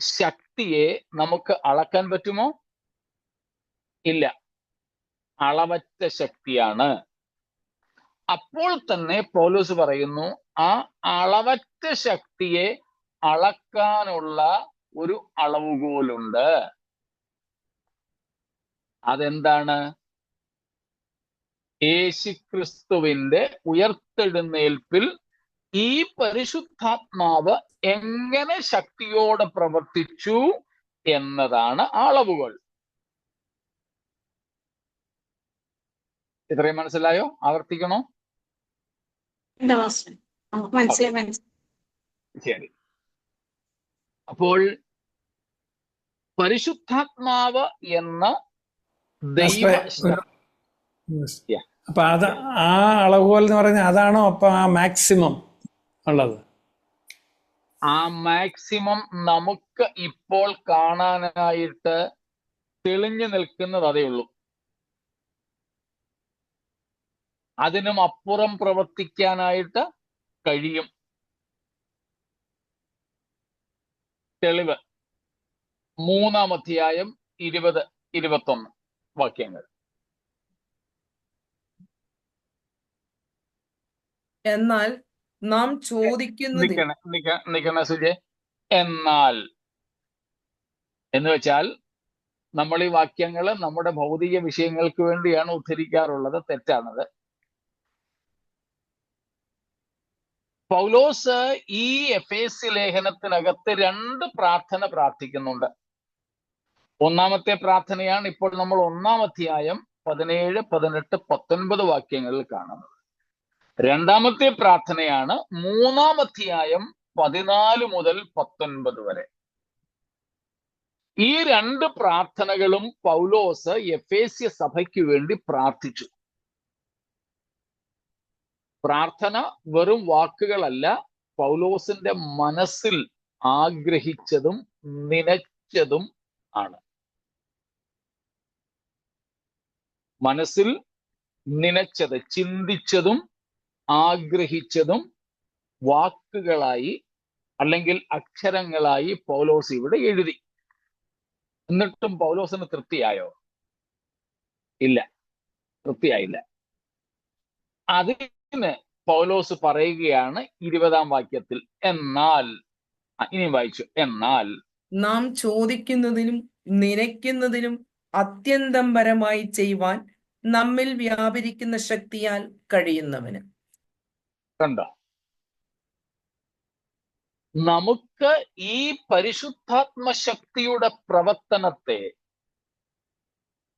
ശക്തിയെ നമുക്ക് അളക്കാൻ പറ്റുമോ? ഇല്ല, അളവറ്റ ശക്തിയാണ്. അപ്പോൾ തന്നെ പൗലോസ് പറയുന്നു, ആ അളവറ്റ ശക്തിയെ അളക്കാനുള്ള ഒരു അളവുകോലുണ്ട്. അതെന്താണ്? യേശുക്രിസ്തുവിന്റെ ഉയർത്തെഴുന്നേൽപ്പിൽ ഈ പരിശുദ്ധാത്മാവ് എങ്ങനെ ശക്തിയോടെ പ്രവർത്തിച്ചു എന്നതാണ് അളവുകൾ. ഇത്രയും മനസ്സിലായോ? ആവർത്തിക്കണോ? ശരി. അപ്പോൾ പരിശുദ്ധാത്മാവ് എന്ന ദൈവ, അപ്പൊ അത് ആ അളവുകോൽ എന്ന് പറഞ്ഞാൽ അതാണോ അപ്പൊ ആ മാക്സിമം ഉള്ളത്? ആ മാക്സിമം നമുക്ക് ഇപ്പോൾ കാണാനായിട്ട് തെളിഞ്ഞു നിൽക്കുന്നത് അതേ ഉള്ളൂ. അതിനും അപ്പുറം പ്രവർത്തിക്കാനായിട്ട് കഴിയും. തെളിവ് 3-ാം അധ്യായം 20-21 വാക്യങ്ങൾ. എന്നാൽ നാം ചോദിക്കുന്നത് നിക്കണ സുജെ. എന്നാൽ എന്ന് വെച്ചാൽ നമ്മൾ ഈ വാക്യങ്ങൾ നമ്മുടെ ഭൗതിക വിഷയങ്ങൾക്ക് വേണ്ടിയാണ് ഉദ്ധരിക്കാറുള്ളത്. തെറ്റാണത്. പൗലോസ് ഈ എഫേസ്യ ലേഖനത്തിനകത്ത് 2 പ്രാർത്ഥന പ്രാർത്ഥിക്കുന്നുണ്ട്. ഒന്നാമത്തെ പ്രാർത്ഥനയാണ് ഇപ്പോൾ നമ്മൾ 1-ാം അധ്യായം 17, 18, 19 വാക്യങ്ങളിൽ കാണുന്നത്. രണ്ടാമത്തെ പ്രാർത്ഥനയാണ് 3-ാം അധ്യായം 14 മുതൽ 19 വരെ. ഈ 2 പ്രാർത്ഥനകളും പൗലോസ് എഫേസ്യ സഭയ്ക്ക് വേണ്ടി പ്രാർത്ഥിച്ചു. പ്രാർത്ഥന വെറും വാക്കുകളല്ല, പൗലോസിന്റെ മനസ്സിൽ ആഗ്രഹിച്ചതും നനച്ചതും ആണ്. മനസ്സിൽ നനച്ചത്, ചിന്തിച്ചതും ആഗ്രഹിച്ചതും വാക്കുകളായി അല്ലെങ്കിൽ അക്ഷരങ്ങളായി പൗലോസ് ഇവിടെ എഴുതി. എന്നിട്ടും പൗലോസിന് തൃപ്തിയായോ? ഇല്ല, തൃപ്തിയായില്ല. അതിന് പൗലോസ് പറയുകയാണ് 20-ാം വാക്യത്തിൽ, എന്നാൽ, ഇനി വായിച്ചു, എന്നാൽ നാം ചോദിക്കുന്നതിനും നനയ്ക്കുന്നതിനും അത്യന്തം പരമായി ചെയ്യുവാൻ നമ്മിൽ വ്യാപരിക്കുന്ന ശക്തിയാൽ കഴിയുന്നവന്. കണ്ടോ? നമുക്ക് ഈ പരിശുദ്ധാത്മ ശക്തിയുടെ പ്രവർത്തനത്തെ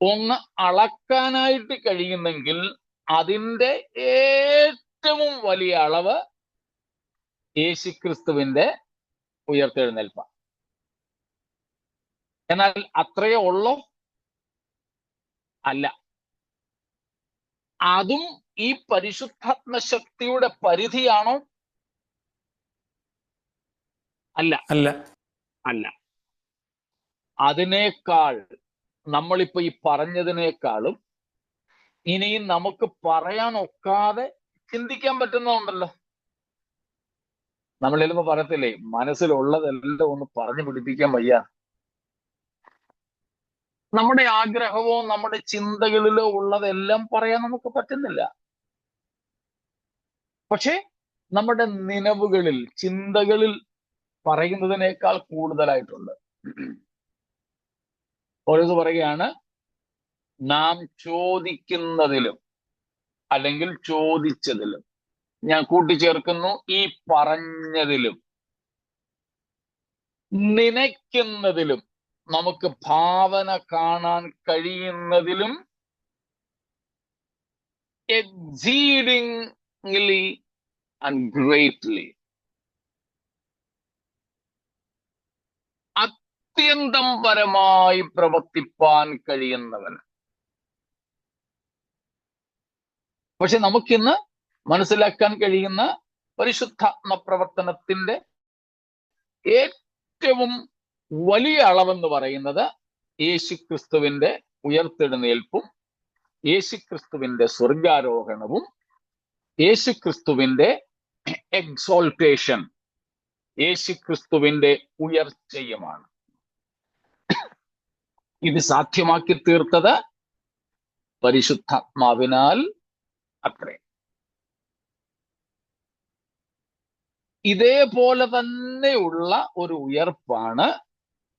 ഒന്ന് അളക്കാനായിട്ട് കഴിയുന്നെങ്കിൽ അതിൻ്റെ ഏറ്റവും വലിയ അളവ് യേശുക്രിസ്തുവിന്റെ ഉയർത്തെഴുന്നേൽപ്പാണ്. എന്നാൽ അത്രയേ ഉള്ളൂ? അല്ല. അതും ഈ പരിശുദ്ധാത്മ ശക്തിയുടെ പരിധിയാണോ? അല്ല. അല്ല. അല്ല. അതിനേക്കാൾ, നമ്മളിപ്പോ ഈ പറഞ്ഞതിനേക്കാളും ഇനിയും നമുക്ക് പറയാൻ ഒക്കാതെ ചിന്തിക്കാൻ പറ്റുന്നതുണ്ടല്ലോ. നമ്മൾ ചിലപ്പോ പറയത്തില്ലേ, മനസ്സിലുള്ളതെല്ലാം ഒന്ന് പറഞ്ഞു പിടിപ്പിക്കാൻ വയ്യ. നമ്മുടെ ആഗ്രഹമോ നമ്മുടെ ചിന്തകളിലോ ഉള്ളതെല്ലാം പറയാൻ നമുക്ക് പറ്റുന്നില്ല. പക്ഷെ നമ്മുടെ നിലവുകളിൽ, ചിന്തകളിൽ പറയുന്നതിനേക്കാൾ കൂടുതലായിട്ടുണ്ട്. ഓരോന്ന് പറയുകയാണ്, നാം ചോദിക്കുന്നതിലും അല്ലെങ്കിൽ ചോദിച്ചതിലും, ഞാൻ കൂട്ടിച്ചേർക്കുന്നു ഈ പറഞ്ഞതിലും, നനയ്ക്കുന്നതിലും, നമുക്ക് ഭാവന കാണാൻ കഴിയുന്നതിലും exceedingly and greatly, അത്യന്തം പരമായി പ്രവർത്തിപ്പാൻ കഴിയുന്നവന്. പക്ഷെ നമുക്കിന്ന് മനസ്സിലാക്കാൻ കഴിയുന്ന പരിശുദ്ധാത്മ പ്രവർത്തനത്തിന്റെ ഏറ്റവും വലിയ അളവെന്ന് പറയുന്നത് യേശുക്രിസ്തുവിന്റെ ഉയർത്തെഴുന്നേൽപ്പും യേശുക്രിസ്തുവിന്റെ സ്വർഗാരോഹണവും യേശുക്രിസ്തുവിന്റെ എക്സോൾട്ടേഷൻ, യേശുക്രിസ്തുവിന്റെ ഉയർച്ചയുമാണ്. ഇത് സാധ്യമാക്കി തീർത്തത് പരിശുദ്ധാത്മാവിനാൽ അത്രേ. ഇതേപോലെ തന്നെയുള്ള ഒരു ഉയർപ്പാണ്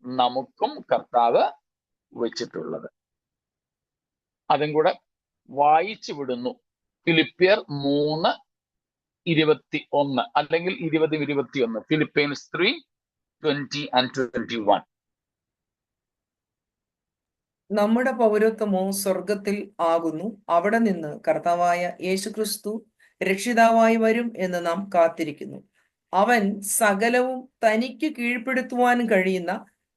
നമുക്കും കർത്താവ് വെച്ചിട്ടുള്ളത്. അതും കൂടെ വായിച്ചു വിടുന്നു. ഫിലിപ്പിയർ 3:21 അല്ലെങ്കിൽ 20-21. Philippines 3:20 and 21. നമ്മുടെ പൗരത്വമോ സ്വർഗത്തിൽ ആകുന്നു. അവിടെ നിന്ന് കർത്താവായ യേശുക്രിസ്തു രക്ഷിതാവായി വരും എന്ന് നാം കാത്തിരിക്കുന്നു. അവൻ സകലവും തനിക്ക് കീഴ്പ്പെടുത്തുവാൻ കഴിയുന്ന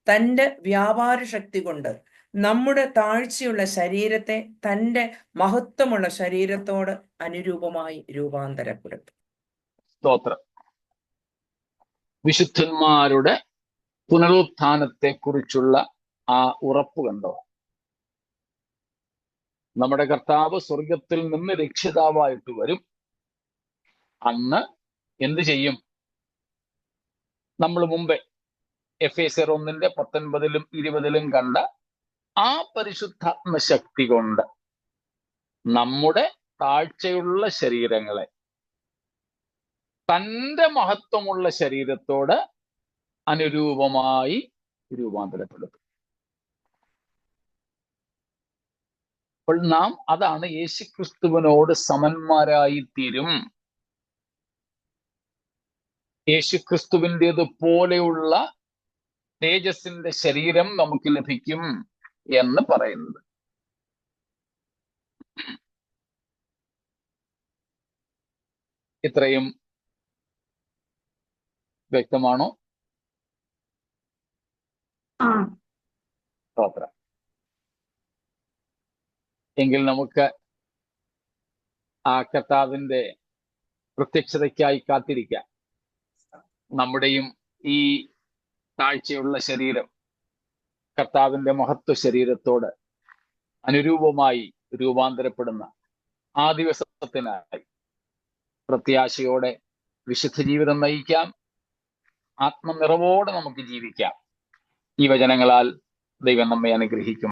തൻ്റെ വ്യാപാര ശക്തി കൊണ്ട് നമ്മുടെ താഴ്ചയുള്ള ശരീരത്തെ തൻ്റെ മഹത്വമുള്ള ശരീരത്തോട് അനുരൂപമായി രൂപാന്തരപ്പെടുത്തും. സ്തോത്രം. വിശുദ്ധന്മാരുടെ പുനരുത്ഥാനത്തെ കുറിച്ചുള്ള ആ ഉറപ്പ് കണ്ടോ? നമ്മുടെ കർത്താവ് സ്വർഗത്തിൽ നിന്ന് രക്ഷിതാവായിട്ട് വരും. അന്ന് എന്ത് ചെയ്യും? നമ്മൾ മുമ്പേ എഫേസ്യർ 1:19-20 കണ്ട ആ പരിശുദ്ധാത്മ ശക്തി കൊണ്ട് നമ്മുടെ താഴ്ചയുള്ള ശരീരങ്ങളെ തൻ്റെ മഹത്വമുള്ള ശരീരത്തോട് അനുരൂപമായി രൂപാന്തരപ്പെടുത്തും. അപ്പോൾ നാം അതാണ് യേശുക്രിസ്തുവിനോട് സമന്മാരായി തീരും. യേശുക്രിസ്തുവിൻ്റെത് പോലെയുള്ള തേജസ്സിന്റെ ശരീരം നമുക്ക് ലഭിക്കും എന്ന് പറയുന്നത്. ഇത്രയും വ്യക്തമാണോ? സ്തോത്രം. എങ്കിൽ നമുക്ക് ആ കർത്താവിന്റെ പ്രത്യക്ഷതയ്ക്കായി കാത്തിരിക്കാം. നമ്മുടെയും ഈ താഴ്ചയുള്ള ശരീരം കർത്താവിന്റെ മഹത്വ ശരീരത്തോട് അനുരൂപമായി രൂപാന്തരപ്പെടുന്ന ആ ദിവസത്തിനായി പ്രത്യാശയോടെ വിശുദ്ധ ജീവിതം നയിക്കാം. ആത്മനിറവോടെ നമുക്ക് ജീവിക്കാം. ഈ വചനങ്ങളാൽ ദൈവം നമ്മെ അനുഗ്രഹിക്കും.